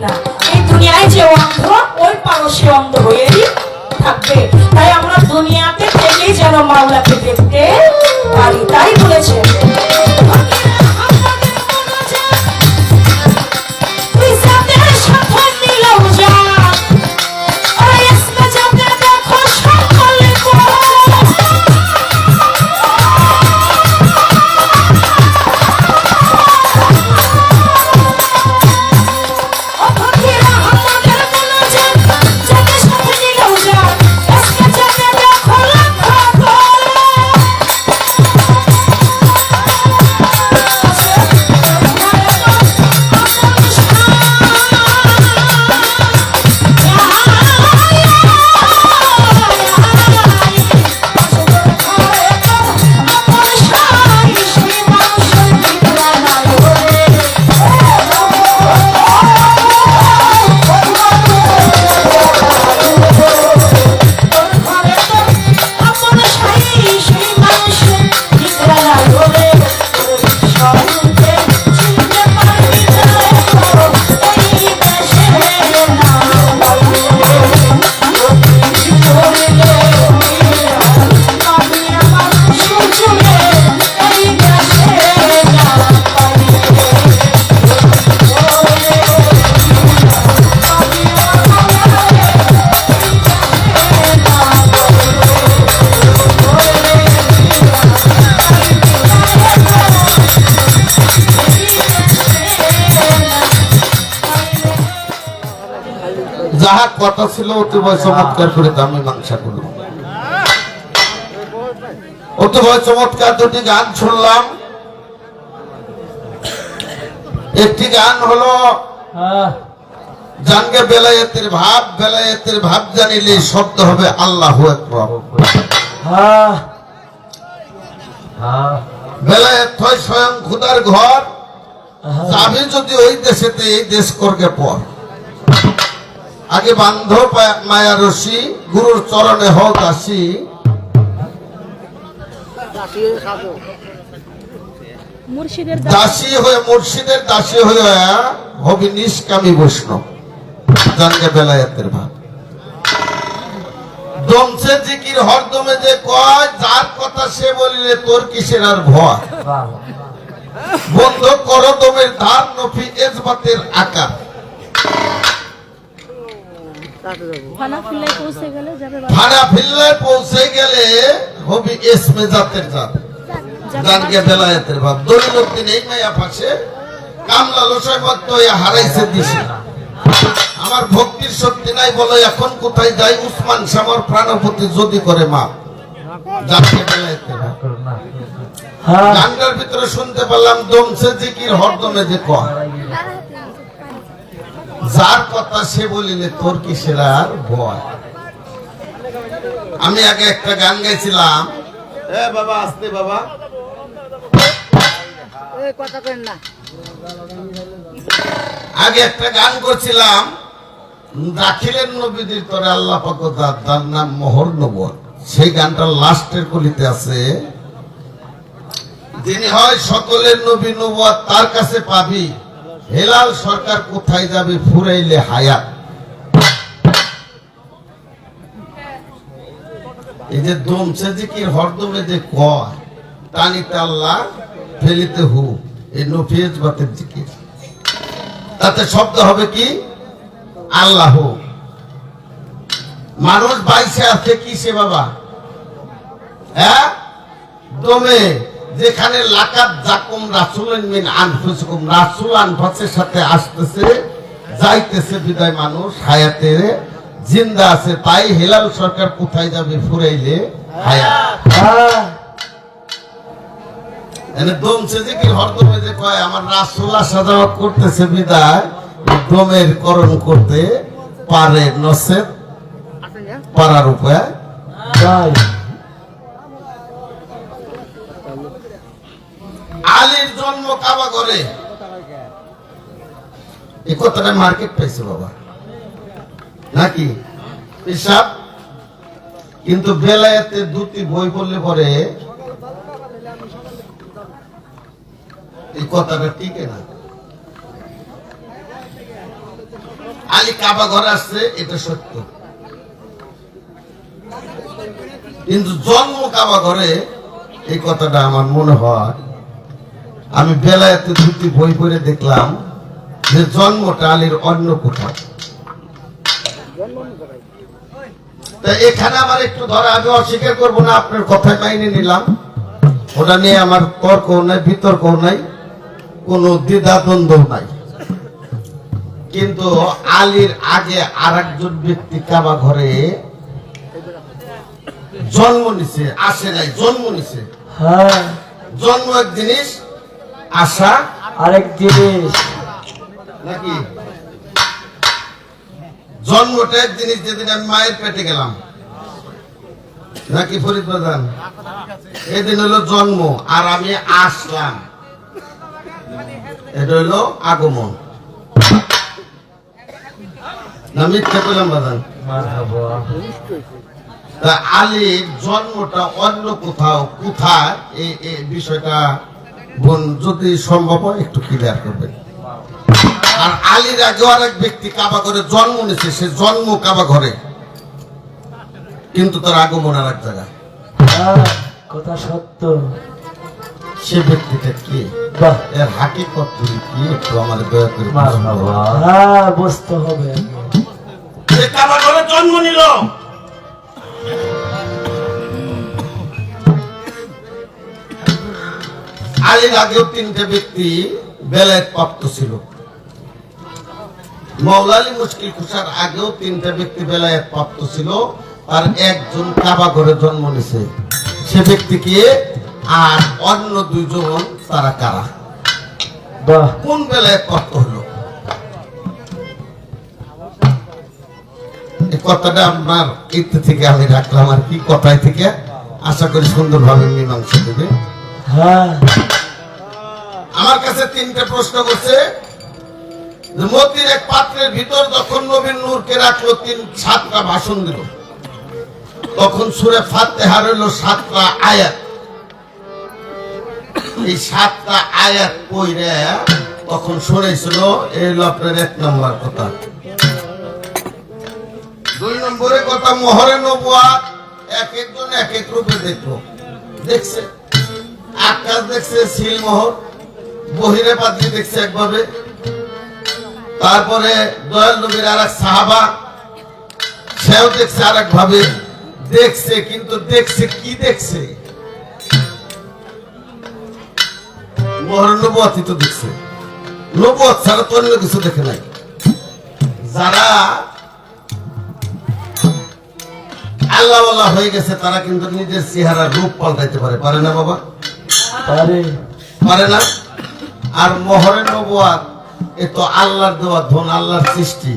না, এই দুনিয়ায় যে অন্ধ ওই পারো সে অন্ধ হয়েই থাকবে। তাই আমরা দুনিয়াতে থেকেই যেন মাওলাকে দেখতে পারি, তাই বলেছেন। যাহা কথা ছিল অতিবয় চমৎকার করে দামি মাংসা করল। অতিবয় চমৎকার দুটি গান শুনলাম। একটি গান হলো জানগে বেলায়েতের ভাব জানিলে শব্দ হবে আল্লাহু আকবার। বেলায়েত হয় স্বয়ং খুদার ঘর, যাবি যদি ওই দেশেতে এই দেশ করকে পর। আগে বান্ধ মায়া রশি, গুরুর চরণে হও দাসী। দাসী হয়ে মুর্শিদের দাসী হয়ে হবি নিষ্কামী বৈষ্ণব। জানগে বেলায়েতের ভাব দমছে জিকির হরদমে যে কয়, যার কথা সে বলিলে তোর কিসের আর ভয়। বন্ধ করো দমের ধার, নফি এজবাতের আকার। ফানা ফিল্লায় পৌঁছে গেলে হবি এসমে জাতের জাত। জানগে বেলায়েতের ভাব দলিলউদ্দিন এই মায়া পাশে কামলা লোসায় মত হারাইছে দিছে। আমার ভক্তির শক্তি নাই বলে এখন কোথায় যাই, উসমান শামর প্রাণপতি যদি করে মা। জানগে বেলায়েতের ভাব গানটার ভিতরে শুনতে পেলাম দমছে জিকির হরদমে যে কয়, যার কথা সে বলিলে তোর কিসের আর ভয়। আমি আগে একটা গান গাইছিলাম, বাবা আসতে বাবা আগে একটা গান করছিলাম, দাখিলের নবীদের তরে আল্লাহ পাক তার নাম মোহর নবুয়ত। সেই গানটা লাস্টের কলিতে আছে, যিনি হয় সকলের নবী নবুয়ত তার কাছে পাবি, হেলাল সরকার কোথায় যাবে ফুরাইলে হায়াত। এই যে দমছে জিকির হরদমে যে কয়, টানিতে আল্লাহ ফেলিতে হু, এই নফিজ বাতের জিকির। তাতে শব্দ হবে কি আল্লাহ। মানুষ বাইসে আছে কি সে বাবা, হ্যাঁ দমে যেখানে লাকাত জাকুম রাসূলুন মিন আনফুসিকুম, রাসূল আনফাসের সাথে আসতেছে যাইতেছে, বিদায় মানুষ হায়াতে জিন্দা আছে। তাই হেলাল সরকার কোথায় যাবে ফুরাইলে হায়াত। এনে দমছে যে কি হরদমে যে কয়, আমার রাসূলুল্লাহ সাজাওয়াত করতেছে বিদায় দমের করণ করতে পারে, নসেব পারার উপায় নাই। আলীর জন্ম কাবা ঘরে, এই কথাটা মার্কেট পাইছে বাবা নাকি হিসাব। কিন্তু বেলায়েতে দুটি বই বললে পরে এই কথাটা টিকে না। আলী কাবা ঘরে আসছে, এটা সত্য। কিন্তু জন্ম কাবা ঘরে, এই কথাটা আমার মনে হয়, আমি বেলায়েতে দুটি বই পড়ে দেখলাম যে জন্মটা আলীর অন্য কোথাও। তা এখানে আমার একটু ধরে, আমি অস্বীকার করবো না, আপনার কথায় মাইনে নিলাম, ওটা নিয়ে আমার তর্ক নাই, বিতর্ক নাই, কোনো দ্বিধা দ্বন্দ্ব নাই। কিন্তু আলীর আগে আর একজন ব্যক্তি কাবা ঘরে জন্ম নিছে, আসে নাই, জন্ম নিছে। হ্যাঁ, জন্ম এক জিনিস, আশা আরেক জিনিস। নাকি? জন্মটা এক জিনিস, যেদিন আমি মায়ের পেটে গেলাম, নাকি ফরিদ প্রধান? এদিন হলো জন্ম, আর আমি আসলাম, এটা হলো আগমন। না মিথ্যা করলাম বাদান? তা আলীর জন্মটা অন্য কোথাও, কোথায় এই বিষয়টা বোন যদি সম্ভব হয় একটু ক্লিয়ার করবেন। আর আলীর আগে আরেক ব্যক্তি কাবা ঘরে জন্ম নিয়েছে, সে জন্ম কাবা ঘরে, কিন্তু তার আগমন আর এক জায়গায়। হ্যাঁ, কথা সত্য। সে ব্যক্তিটা কে, বাহ, এর হাকিকত কি একটু আমার দয়া করে বুঝান। হ্যাঁ, বুঝতে হবে। সে কাবা ঘরে জন্ম নিল, আলীর আগেও তিনটে ব্যক্তি বেলায়েত প্রাপ্ত ছিল। মাওলা আলী মুশকিল কুশার আগেও তিনটে ব্যক্তি বেলায়েত প্রাপ্ত ছিল, আর একজন কাবা ঘরে জন্ম নিছে। সে ব্যক্তিকে আর অন্য দুইজন, তারা কারা, বাহ, কোন বেলায়েত প্রাপ্ত হলো? এই কথাটা আপনার ইত্যা থেকে আমি রাখলাম, আর কি কথায় থেকে আশা করি সুন্দরভাবে মীমাংসা দেবে। হ্যাঁ, আমার কাছে তিনটে প্রশ্ন করছে। যে মতির এক পাত্রের ভিতর যখন নবীর নূরকে রাখলো, 7টা ভাষণ দিল, তখন সূরা ফাতিহার হলো 7টা আয়াত। এই 7টা আয়াত পড়ে তখন শুনেছিল, এই হলো আপনার 1 নম্বর কথা। 2 নম্বরে কথা, মোহরে নবুয়াত এক একজন এক এক রূপে দেখলো, দেখছে আকাশ দেখছে সিল মোহর, বহিরে পাত্রী দেখছে একভাবে, তারপরে দয়াল নবীর আর এক সাহাবা সেও দেখছে আর এক ভাবে, দেখছে, কিন্তু দেখছে কি দেখছে? মোহর নবুয়াতই তো দেখছে, নবুয়াত ছাড়া তো অন্য কিছু দেখে নাই। যারা আল্লাহ আল্লাহ হয়ে গেছে তারা কিন্তু নিজের চেহারা রূপ পাল্টাইতে পারে, পারে না বাবা? পারে। পারে না? আর মোহরে নবুয়াত এ তো আল্লাহর দেওয়া ধন, আল্লাহর সৃষ্টি,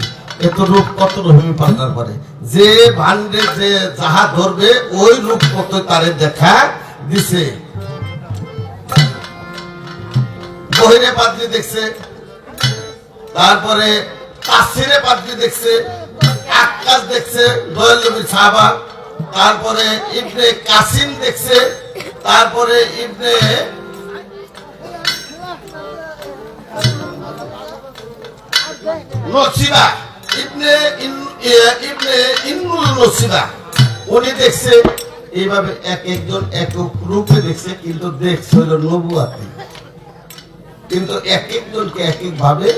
এ তো রূপ কত রূপে পাল্টাতে পারে। যে ভান্ডে যে যাহা ধরবে ওই রূপ কত তারে দেখা দিছে। বহিরে পাদ্রী দেখছে, তারপরে তাফসীরে পাদ্রী দেখছে, আকাশ দেখছে দয়াল নবীর সাহাবা, তারপরে ইবনে কাসিম দেখছে, তারপরে ইবনে নসিবা, ইবনে ইন্নুল নসিবা, উনি দেখছে। এইভাবে এক একজন এক এক রূপে দেখছে, কিন্তু দেখছে হলো নবুয়াতে, কিন্তু এক একজনকে এক এক ভাবে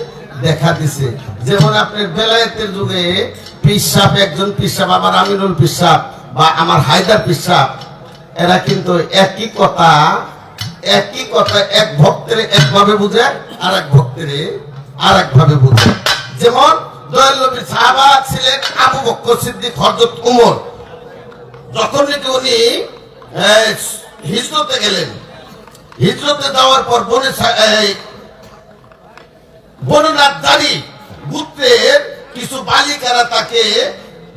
দেখা দিছে। যেমন আপনার বেলায়েতের যুগে পিসাব, একজন পিসাব, আমার আমিনুল পিসাব বা আমার হায়দার পিসাব, এরা কিন্তু একই কথা এক ভক্তের একভাবে বুঝে, আর এক ভক্তের আর একভাবে বুঝে। যেমন দয়াল নবীর সাহাবা ছিলেন আবু বকর সিদ্দিক, হযরত ওমর, যখন নাকি উনি হিজরতে গেলেন, হিজরতে যাওয়ার পর বননাথদারি গোত্রের কিছু বালিকারা তাকে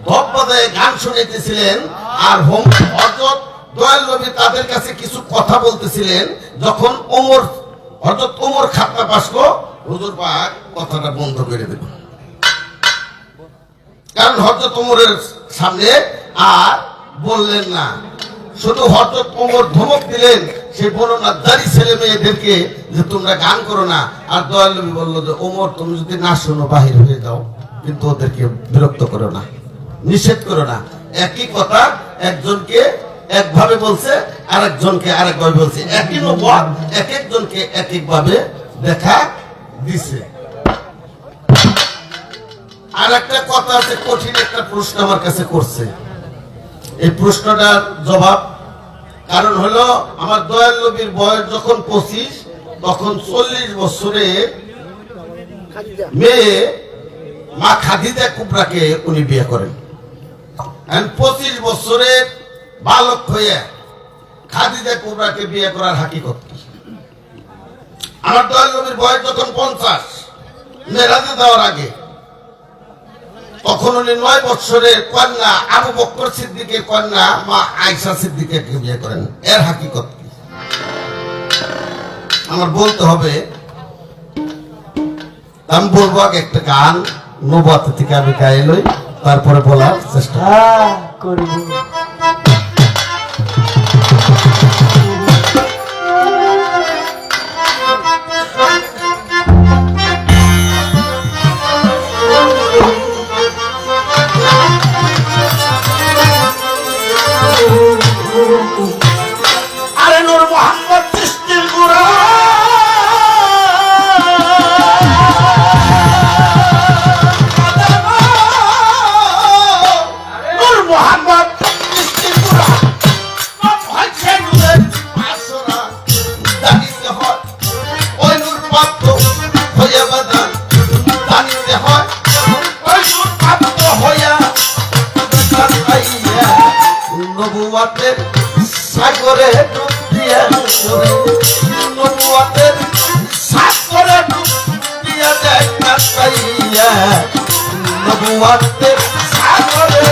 ধপ্পাদায় গান শুনাইতেছিলেন, আর হযরত দয়াল নবী তাদের কাছে কিছু কথা বলতেছিলেন। যখন হযরত ওমর খাতনা পাশ করলো, হুজুর পাক কথাটা বন্ধ করে দিল, কারণ হযরত ওমরের সামনে আর বললেন না। শুধু হযরত ওমর ধমক দিলেন সেই বননাথদারি ছেলে মেয়েদেরকে যে তোমরা গান করো না। আর দয়াল নবী বলল যে ওমর, তুমি যদি না শোনো বাহির হয়ে যাও। কিন্তু ওদেরকে বিরক্ত করো না, নিষেধ করো না। একই কথা একজনকে একভাবে বলছে, আরেকজনকে আরেকভাবে বলছে, একই নবুয়ত এক একজনকে এক একভাবে দেখা দিছে। আর একটা কথা আছে, কঠিন একটা প্রশ্ন আমার কাছে করছে। এই প্রশ্নটার জবাব, কারণ হলো আমার দয়াল নবীর বয়স যখন 25, তখন 40 বছরের মেয়ে মা খাদিজা কুবরাকে উনি বিয়ে করেন। 25 বছরের বালক হয়ে খাদিজা কুবরাকে বিয়ে করার হাকিকত কি? আমার দয়াল নবীর বয়স যখন 50, মেরাজে যাওয়ার আগে, তখন উনি 9 বছরের কন্যা আবু বকর সিদ্দিকের কন্যা মা আয়েশা সিদ্দিকাকে বিয়ে করেন। এর হাকিকত কি? আমার বলতে হবে। আমি বলবো আগে একটা গান, নবুয়ত থেকে আমি গায়ে লই, তারপরে বলার চেষ্টা। হ্যাঁ করিব। আরে নূর মোহাম্মদ সৃষ্টির গোড়া, নূর মোহাম্মদ সৃষ্টির গোড়া, হয়েছে নূরের আসরা, জানিতে হয় ওই নূর প্রাপ্ত হইয়া বাদান, জানিতে হয় ওই নূর প্রাপ্ত হইয়া নবুয়তের সাগরে ডুব দিয়া, নবুয়তের সাগরে ডুব দিয়া যায় না পাইয়া, নবুয়তের সাগরে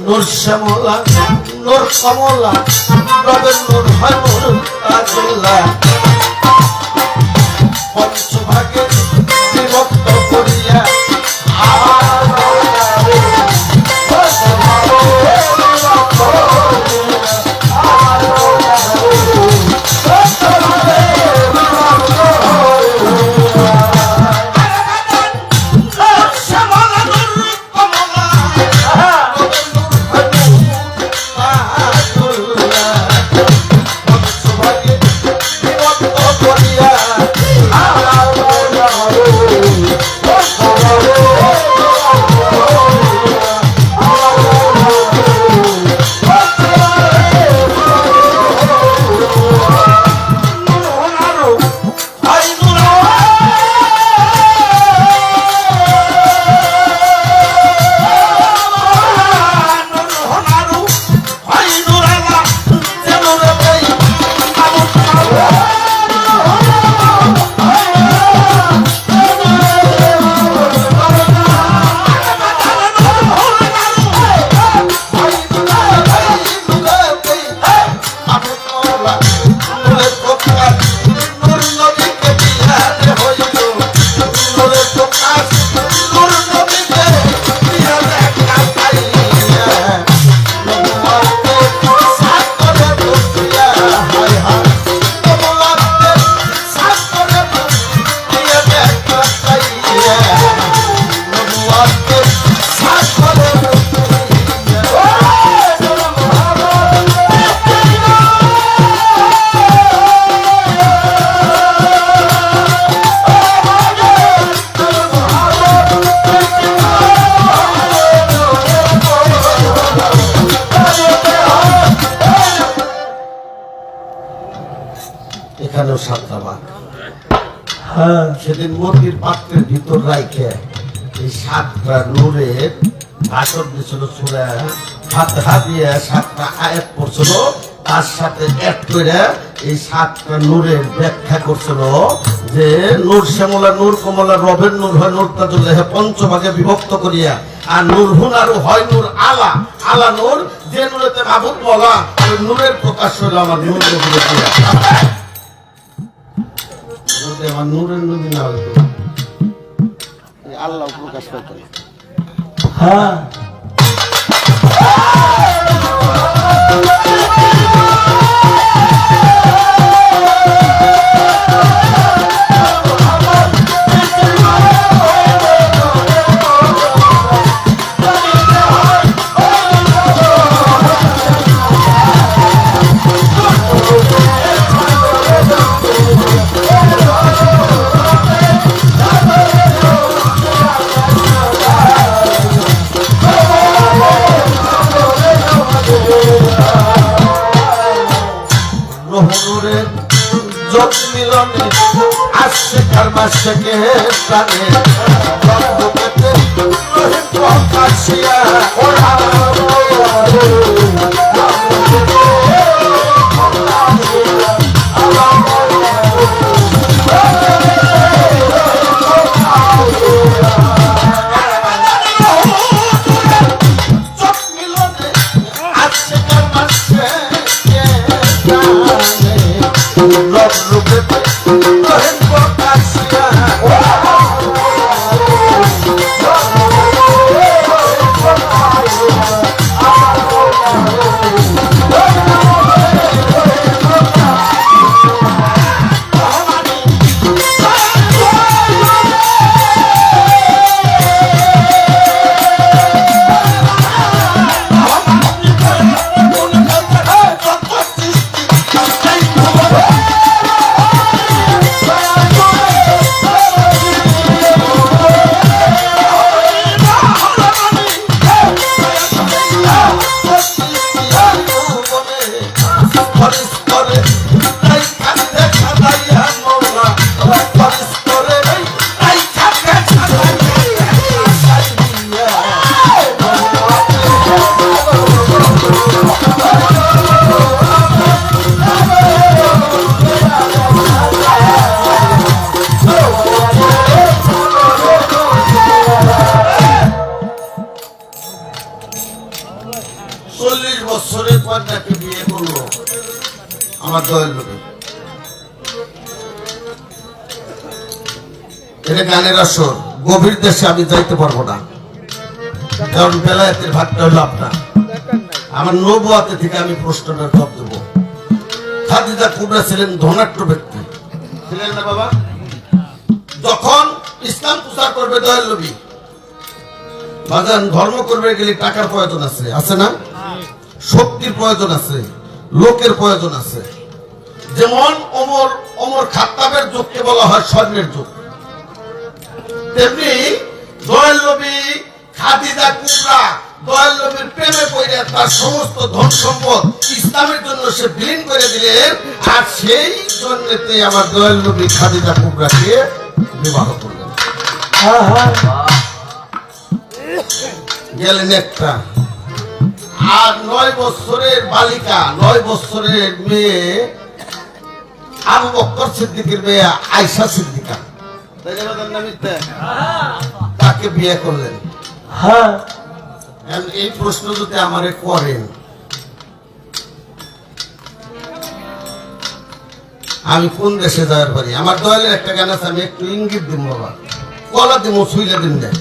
নূর শ্যামলা, নূর কমলা, রবের নূর হয় নূর তাজুল্লাহ, পঞ্চভাগে বিভক্ত করিয়া এখানেও 7টা বাঘ। হ্যাঁ সেদিন মতির পাত্রের ভিতর রাইখে এই 7টা নূরের ভাষণ দিয়েছিল, সূরা ফাতিহা দিয়ে 7টা আয়াত পড়ছিল, তার সাথে অ্যাড করে এই 7টা নূরের ব্যাখ্যা করছিল যে নূর শ্যামলা নূর কমলা রবের নূর হয় নূর তাজুল্লাহ পঞ্চভাগে বিভক্ত করিয়া আর নূর হুনারু হয় নূর আলা আলা নূর যে নূরেতে মাবুদ বলা ওই নূরের প্রকাশ হলো আমার নূর নবীর দিয়া যদি আমার নূরের নবী না হইতো আল্লাহ প্রকাশ পেত হ্যাঁ নূরের যোগ মিলনে আসছে কারমাশকে প্রাণে জন্মকেতে রহিম প্রকাশিয়া বছরের পর যাকে বিয়ে করলো আমার দয়াল নবী এটা গানের আসর গভীর দেশে আমি যাইতে পারবো না কারণ বেলায়েতের ভাগটা হলো আপনার আমার নবুয়াতে থেকে আমি প্রশ্নটার জবাব দেবো খাদিজা কুবরা ছিলেন ধনাঢ্য ব্যক্তি ছিলেন না বাবা যখন ইসলাম প্রচার করবে দয়াল নবী বাজান ধর্ম করবে গেলে টাকার প্রয়োজন আছে আছে না শক্তির প্রয়োজন আছে লোকের প্রয়োজন আছে যেমন ওমর খাত্তাবের যুগকে বলা হয় স্বর্ণের যুগ তেমনি দয়াল নবী খাদিজা কুবরা দয়াল নবীর প্রেমে পড়ে তার সমস্ত ধন সম্পদ ইসলামের জন্য সে বিলীন করে দিলেন আর সেই জন্যতে আমার দয়াল নবী খাদিজা কুবরাকে বিবাহ করলেন গেলেন একটা আর 9 বছরের বালিকা 9 বছরের মেয়ে আবু বকর সিদ্দিকের মেয়ে আয়েশা সিদ্দিকা তাকে বিয়ে করলেন হ্যাঁ এই প্রশ্ন যদি আমারে করেন আমি কোন দেশে যাওয়ার পারি আমার দয়ালের একটা গান আছে আমি একটু ইঙ্গিত দিব বাবা কলা দিব ছুইলে দিন দেয়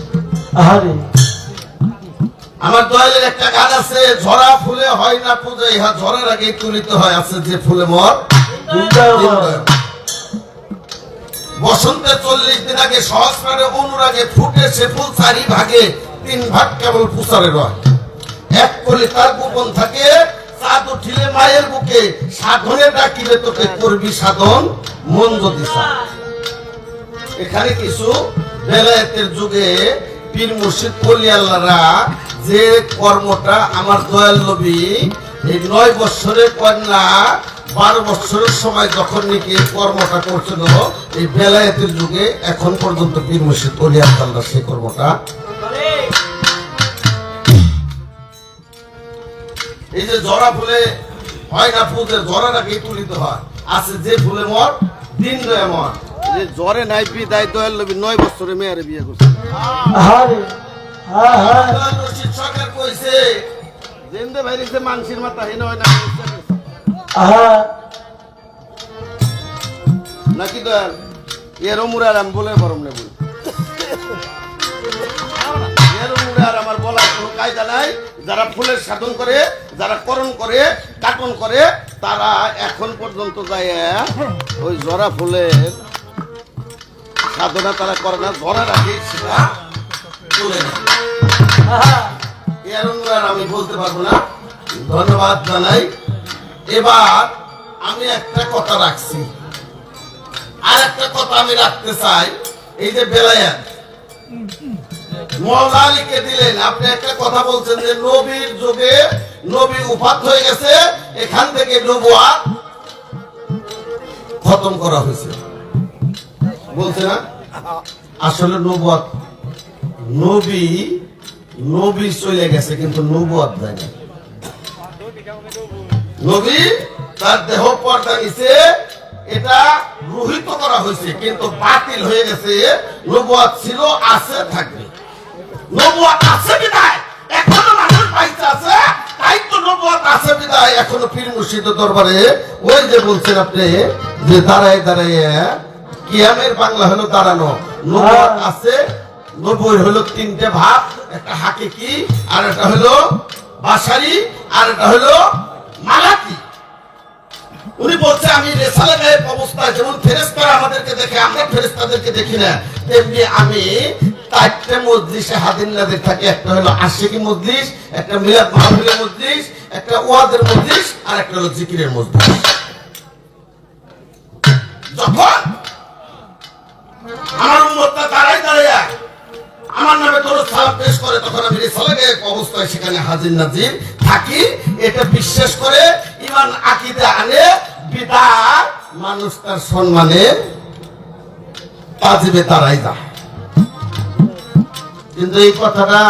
আমার দয়ালের একটা গান আছে ঝরা ফুলে হয় না পূজা ইহা ঝরার আগে তুলিতে হয় আছে যে ফুলে মর বসন্তে 40 দিন আগে সহস্রারে অনুরাগে ফুটে সে ফুল 4 ভাগে 3 ভাগ কেবল পুষারে রয় এক কলি তার গোপন থাকে চাঁদ উঠিলে মায়ের বুকে সাধনে ডাকিলে তোকে করবি সাধন মন যদি এখানে কিছু বেলায়েতের যুগে পীর মুর্শিদ ওলি আল্লাহরা যে কর্মটা আমার দয়াল নবী এই 9 বছরের কন্যা 12 বছরের সময় যখন নাকি এই কর্মটা করছিল এই বেলায়েতের যুগে এখন পর্যন্ত পীর মুর্শিদ ওলি আল্লাহ সেই কর্মটা এই যে জরা ফুলে হয় না ফুলের ঝরার আগে তুলিতে হয়। আছে যে ফুলে মর দিন রয়ে মর। যে জ্বরে নাই বিদায় দয়াল নবী 9 বছরে মেয়েরে বিয়ে করছে। আরে হ্যাঁ হ্যাঁ রশিদ সরকার কইছে জেন্দে বাইরেছে মানসির মাথা হেন হয় না হ্যাঁ নাকি দয়াল এর মুরার আমি বলে পারম না বল এর মুরার আমার বলার কোনো কায়দা নাই। যারা ফুলের সাধন করে, যারা করণ করে, কাটন করে, তারা এখন পর্যন্ত যায় ওই জরা ফুলের সাধনা তারা করে না, জরা রাখে সেটা তুলে না। হ্যাঁ এর মুরার আমি বলতে পারবো না। ধন্যবাদ জানাই। এবার আমি একটা কথা রাখছি, আর একটা কথা আমি রাখতে চাই। এই যে বেলায়েত মওলা আলীকে দিলেন, আপনি একটা কথা বলছেন যে নবীর যুগে নবী উফাত হয়ে গেছে, এখান থেকে নবুয়াত খতম করা হয়েছে বলছে না? আসলে নবুয়াত নবী নবী চলে গেছে কিন্তু নবুয়াত যায় না। নবী তার দেহ পর্দা নিছে, এটা রহিত করা হয়েছে কিন্তু বাতিল হয়ে গেছে। নবুয়াত ছিল, আছে, থাকবে। নবুয়াত আছে বিদায় এখনো মানুষ পাইতে আছে, তাই তো নবুয়াত আছে বিদায় এখনো পীর মুর্শিদের দরবারে ওই যে বলছেন আপনি যে দাঁড়ায় দাঁড়ায় কিয়ামের বাংলা হলো দাঁড়ানো। নবুয়াত আছে। নবুয়ত হলো তিনটে ভাগ, একটা হাকিকি, আর একটা হলো বাশারি, আর একটা হলো মালাকি। উনি বলছে আমি রেসালা গায়েব অবস্থায় যেমন ফেরেশতারা আমাদেরকে দেখে, আমরা ফেরেশতাদেরকে দেখি না, তেমনি আমি চারটে মজলিসে হাজির নাজির থাকি। একটা হলো আশিকি মজলিস, একটা মিলাদ মাহফিলের মজলিস, একটা ওয়াজের মজলিস, আর একটা হলো জিকিরের মজলিস। যখন আমার উম্মতটা দাঁড়ায় দাঁড়ায় আমার নামে দরুদ সালাম পেশ করে, তখন আমি রিসালা গায়েব অবস্থায় সেখানে হাজির নাজির থাকি। এটা বিশ্বাস করে ইমান আকীদা আনে, বিদআত মানুষ তার সম্মানে তাজিবে দাঁড়ায় যায়। কিন্তু এই কথাটা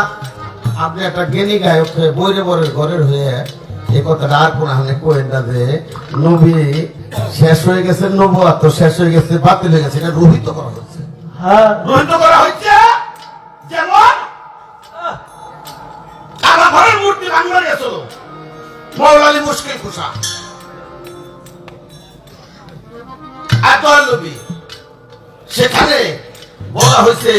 আপনি একটা জ্ঞানী গায়ক হয়ে বৈরে বরের ঘরের হয়ে এই কথাটা আর কোন হানে কইেন না যে নবী শেষ হয়ে গেছে, নবুয়াত তো শেষ হয়ে গেছে, বাতিল হয়ে গেছে। এটা রহিত করা হচ্ছে। হ্যাঁ রহিত করা হচ্ছে যেমন কাবা ঘরের মূর্তি ভাঙা গেছিল মওলা আলী মুশকিল কুশা আতোয়ার নবী, সেখানে বলা হয়েছে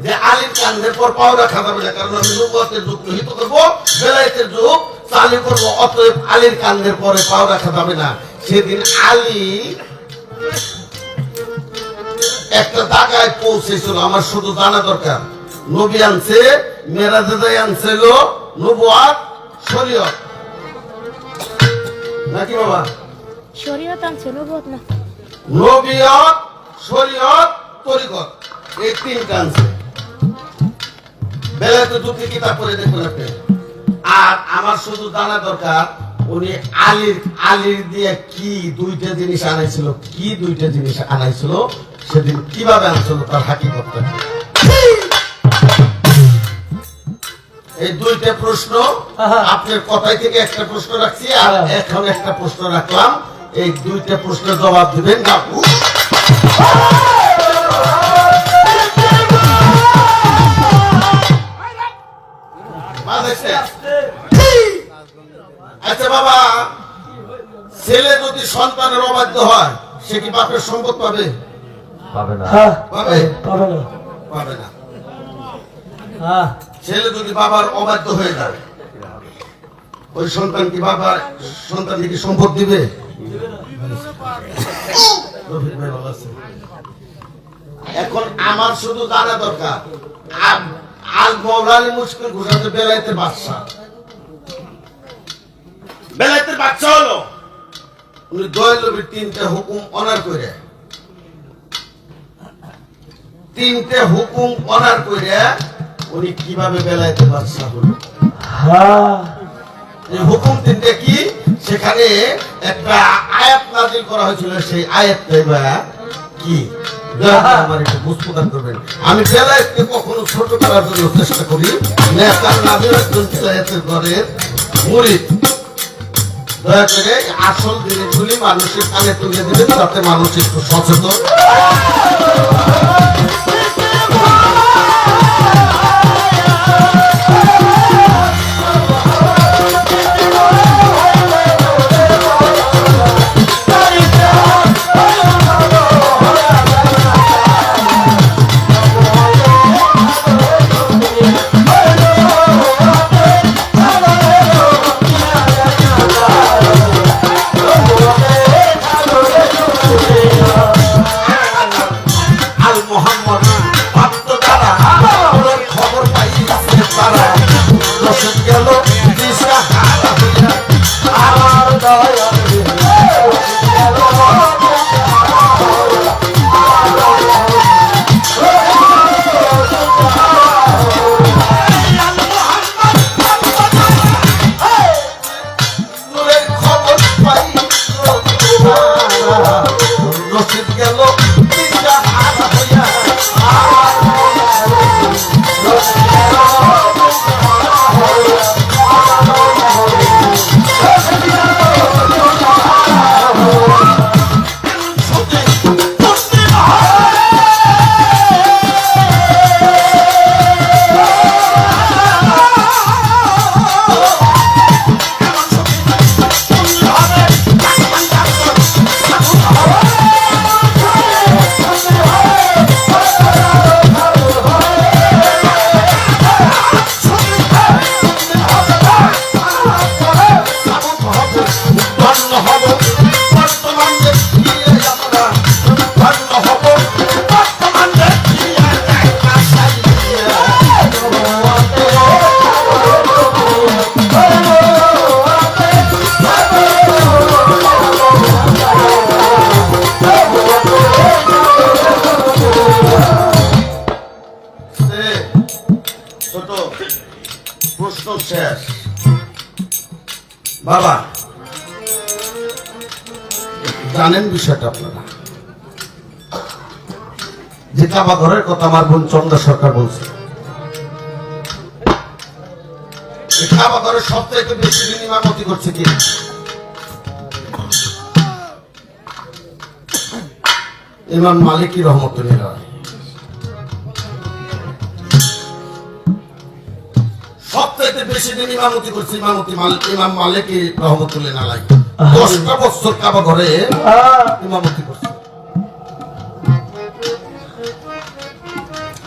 যে আলীর কান্দের পর পাও রাখা যাবে না, কারণ আমি নবুয়তের যুগ রহিত করবো, বেলায়েতের যুগ চালু করবো, অতএব আলীর কান্দের পরে পাও রাখা যাবে না। সেদিন আলী একটা জায়গায় পৌঁছেছিল, আমার শুধু জানা দরকার। নবী আনছে মেরাজে যাই আনছিল নবুয়াত শরীয়ত নাকি বাবা? শরীয়ত আনছে নবুয়ত না। নবুয়ত শরীয়ত তরিকত এই তিনটা আনছে। বেলায়েতে দুটি কিতাব পড়ে দেখবেন আপনি। আর আমার শুধু জানা দরকার উনি আলীর দিয়ে কি দুইটা জিনিস আনাইছিল, কি দুইটা জিনিস আনাইছিল, সেদিন কিভাবে আনছিল তার হাকিকতটা। এই দুইটা প্রশ্ন আপনার কথাই থেকে একটা প্রশ্ন রাখছি, আর এখন একটা প্রশ্ন রাখলাম। এই দুইটা প্রশ্নের জবাব দিবেন। আচ্ছা বাবা, ছেলে যদি সন্তানের অবাধ্য হয় সে কি বাপের সম্পদ পাবে? পাবে না। পাবে? পাবে না। পাবে না। হ্যাঁ ছেলে যদি বাবার অবাধ্য হয়ে যায় ওই সন্তান কি সন্তান কি সম্পদ দিবে? এখন আমার শুধু জানা দরকার আল মওলা আলী মুশকিল ঘোষাতে বেলায়েতের বাদশা, বেলায়েতের বাদশা হলো উনি দয়াল নবীর তিনটা হুকুম অনার করে, তিনটে হুকুম অনার করে উনি কিভাবে বেলায়েতের বাদশা হলো। হ্যাঁ এই হুকুম তিনটে কি? সেখানে একটা আয়াত নাযিল করা হয়েছিল, সেই আয়াতটা কি আমার একটু বুঝতে করবেন। আমি বেলায়েতকে কখনো ছোট করার জন্য চেষ্টা করি না, কারণ আমি একজন বেলায়েতের ঘরের মুরিদ। দয়া করে আসল জিনিসগুলি মানুষের কানে তুলে দিবেন, যাতে মানুষ একটু সচেতন। আল মোহাম্মদ ভক্ত দ্বারা ওর খবর পাইছে তারা, রসদ গেল দিশাহারা হইয়া আমার দয়াল নূরের খবর পাই রসদ গেল দিশাহারা হইয়া ছোট প্রশ্ন শেষ। বাবা জানেন বিষয়টা আপনারা, যে কাবা ঘরের কথা আমার বোন চন্দ্রা সরকার বলছে, এই কাবা ঘরের সবথেকে বেশি দিন ইমামতি করছে কি? ইমাম মালিকি রহমতুল্লাহ। সবথেকে বেশি দিন ইমামতি করছে ইমাম মালিকি রহমতুল্লাহ আলাইহি। 10টা বছর কাবা ঘরে ইমামতি করছে।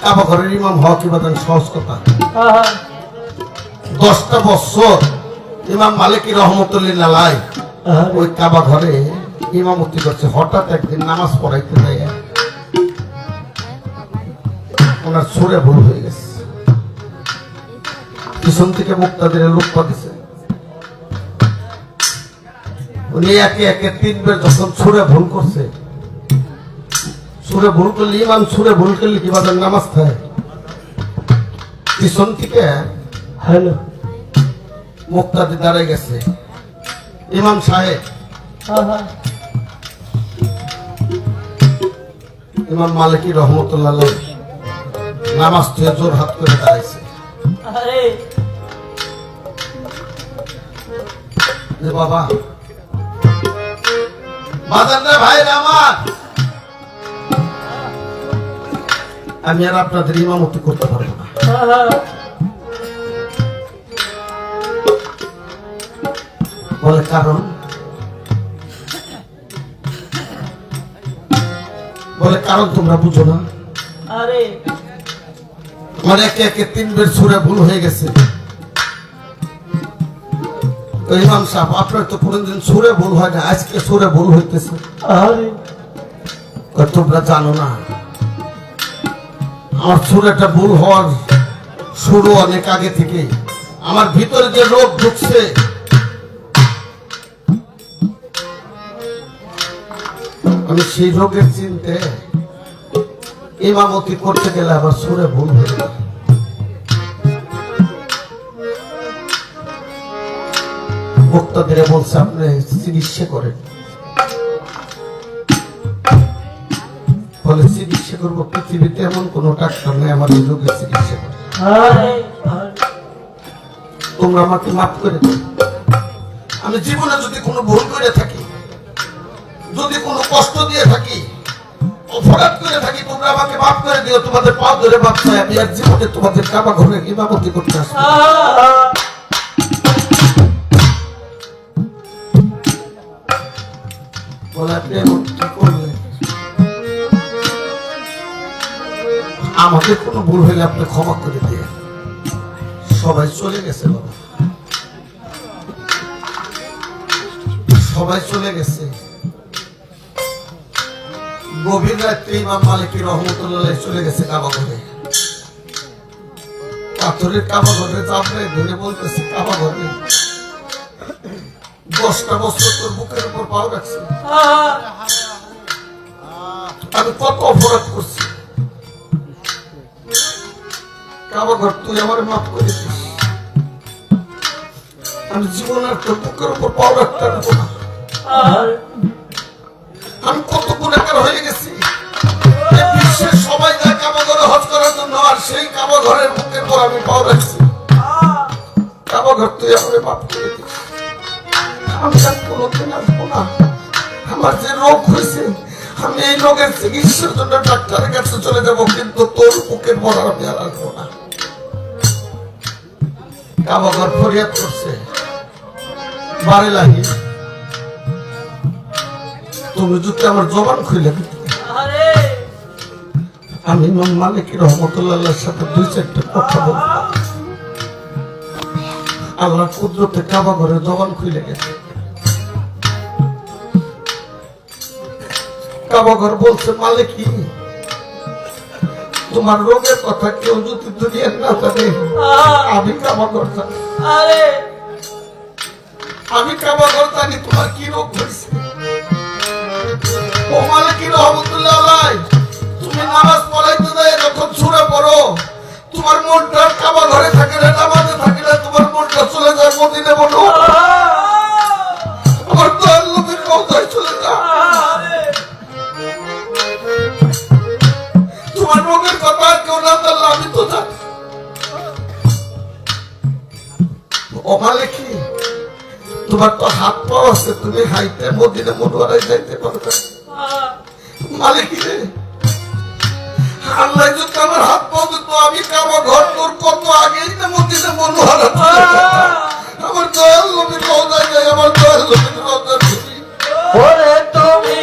কাবা ঘরের ইমাম হওয়া কি বাদান সহজ কথা? 10টা বছর ইমাম মালিকি রহমতুল্লাহ আলাইহি ওই কাবা ঘরে ইমামতি করছে। হঠাৎ একদিন নামাজ পড়াইতে যায় ওনার সুরে ভুল হয়ে গেছে, পিছন থেকে মুক্তাদের লোক পাঠিয়েছে। উনি একে একে 3 বার যখন সুরে ভুল করছে, সুরে ভুল করলে ইমাম সুরে ভুল করলে কি বাজার নামাজ থাকে? পিছন থেকে হ্যালো মুক্তাদি দাঁড়ায় গেছে, ইমাম সাহেব ইমাম মালিকি রহমতুল্লাহ নামাজ থেকে জোর হাত করে দাঁড়াইছে যে বাবা বাজানরা ভাইরা আমার, আমি আর আপনাদের ইমামতি করতে পারবো না। বলে কারণ? বলে কারণ তোমরা বুঝো না, আমার একে একে 3 বার সুরে ভুল হয়ে গেছে। ইমাম সাহেব আপনার তো কোনদিন সুরে ভুল হয় না, আজকে সুরে ভুল হইতেছে। তোমরা জানো না আমার সুরেটা ভুল হওয়ার শুরু অনেক আগে থেকে। আমার ভিতরে যে রোগ ঢুকছে, আমি সেই রোগের চিনতে ইমামতি করতে গেলে আবার সুরে ভুল হয়ে যায়। বক্তাদের বলছে আপনি চিকিৎসা করেন, বলে চিকিৎসা করবো? পৃথিবীতে এমন কোন ডাক্তার নেই আমার এই রোগের চিকিৎসা করে। তোমরা আমাকে মাফ করে দাও, আমি জীবনে যদি কোনো ভুল করে থাকি, যদি কোনো কষ্ট দিয়ে থাকি, অপরাধ করে থাকি, তোমরা আমাকে মাফ করে দিও। তোমাদের পা ধরে মাফ চাই। আমি আর জীবনে তোমাদের কাবা ঘরে ইমামতি করতে আসবো। বলে আপনি এমন কি করলেন? আমাদের কোনো ভুল হলে আপনি ক্ষমা করে দিয়ে। সবাই চলে গেছে বাবা, সবাই চলে গেছে। গভীর রাত্রে ইমাম মালিক রহমতুল্লাহ চলে গেছে কাবা ঘরে। পাথরের কাবা ঘরে চাপড়ে ধরে বলতেছে, কাবা ঘরে 10টা বছর তোর বুকের উপর পাও রাখছি, আমি কত অপরাধ করছি। কাবা ঘর তুই আমার মাফ করে দিস। আমি জীবন আর তোর বুকের উপর পাও রাখতে পারবো না। আমি কত গুণাকার হয়ে গেছি। এই বিশ্বের সবাই যায় কাবা ঘরে হজ করার জন্য, আর সেই কাবা ঘরের বুকের পর আমি পাও রাখছি। কাবা ঘর তুই আমার মাফ করে দিস। আমি আর কোনোদিন আসবো না। আমার যে রোগ হয়েছে, আমি এই রোগের চিকিৎসার জন্য ডাক্তারের কাছে চলে যাবো, কিন্তু তোর বুকের পর আমি আর আসবো না। কাবা ঘর ফরিয়াদ করছে, বারে লাগি তুমি যদি আমার জবান খুলে দিতে, আমি ইমাম মালিক রহমতুল্লাহর সাথে 2-4টা কথা বলতাম। আল্লাহ কুদরতে কাবা ঘরে জবান খুলে গেছে। কাবা ঘর বলছে, মালিকি তোমার রোগের কথা কেউ যদি দুনিয়ার না জানে, আমি কাবা ঘর জানি। আমি কাবা ঘর জানি তোমার কি রোগ হয়েছে। ও মালিকি রহমতুল্লাহ আলাইহি, তুমি নামাজ পড়াইতে যায় যখন সূরা পড়ো, তোমার মনটা কাবা ঘরে থাকে না, নামাজে থাকে না, তোমার মনটা চলে যায় মদিনা বলো। আমার তো আল্লাহর রওজায় চলে যায়। তোমার রোগের কথা কেউ না জানলে আমি তো জানি। ও মালিকি, তোমার তো হাত পা আছে, তুমি হাইতে মদিনা মুনওয়ারায় যাইতে পারবে। মালিকি রে, আল্লাহ যদি আমার হাত পা দিত, আমি কাবা ঘর তোর কত আগেই না মদিনা মুনওয়ারা চলে যেতাম। আমার দয়াল নবীর রওজায় যাই, আমার দয়াল নবীর রওজায় ঢুকি। ওরে তুমি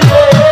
Hey!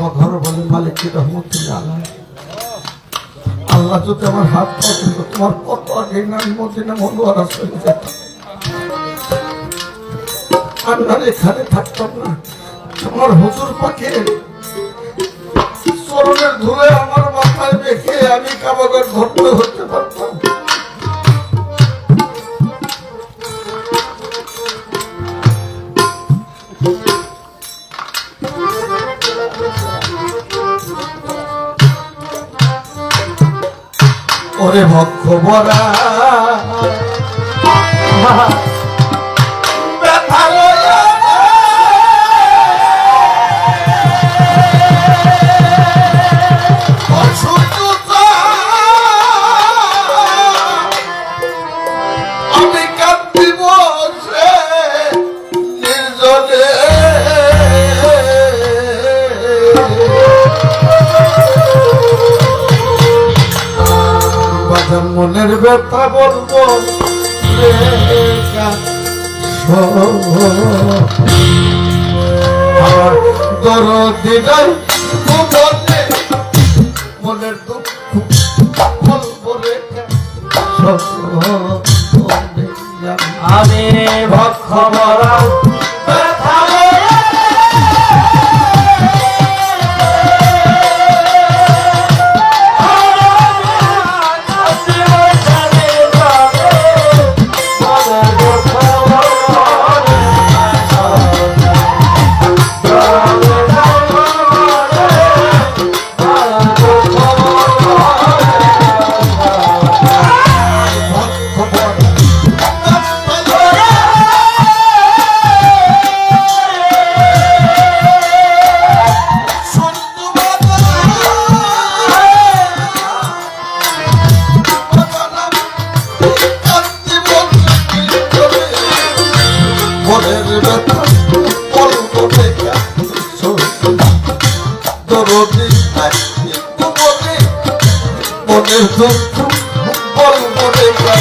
আমার ঘর বলে মালিক রহমতুল্লাহ আলাইহি। আল্লাহ যদি আমার হাত পাতে তোমার কত আগে আমি মদিনা মনোয়ারা চলে যেতাম, আপনার এখানে থাকতাম না। তোমার হুজুর পাকে চরণের ধুলে আমার মাথায় রেখে আমি কাবাগর ধরতে হতে পারতাম। ওরে ভক্ষ বরা ব্যথা লইয়া আমি কাঁদি বসে নির্জনে, বাজার মনের ব্যথা বলবো আমার দরদি নাই মনে, মনের দুঃখ বলবো রেখা আমি ভক্ষ মরা ব্যথা মনের দুঃখ বলবো রেখা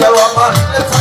দেওয়া মাসে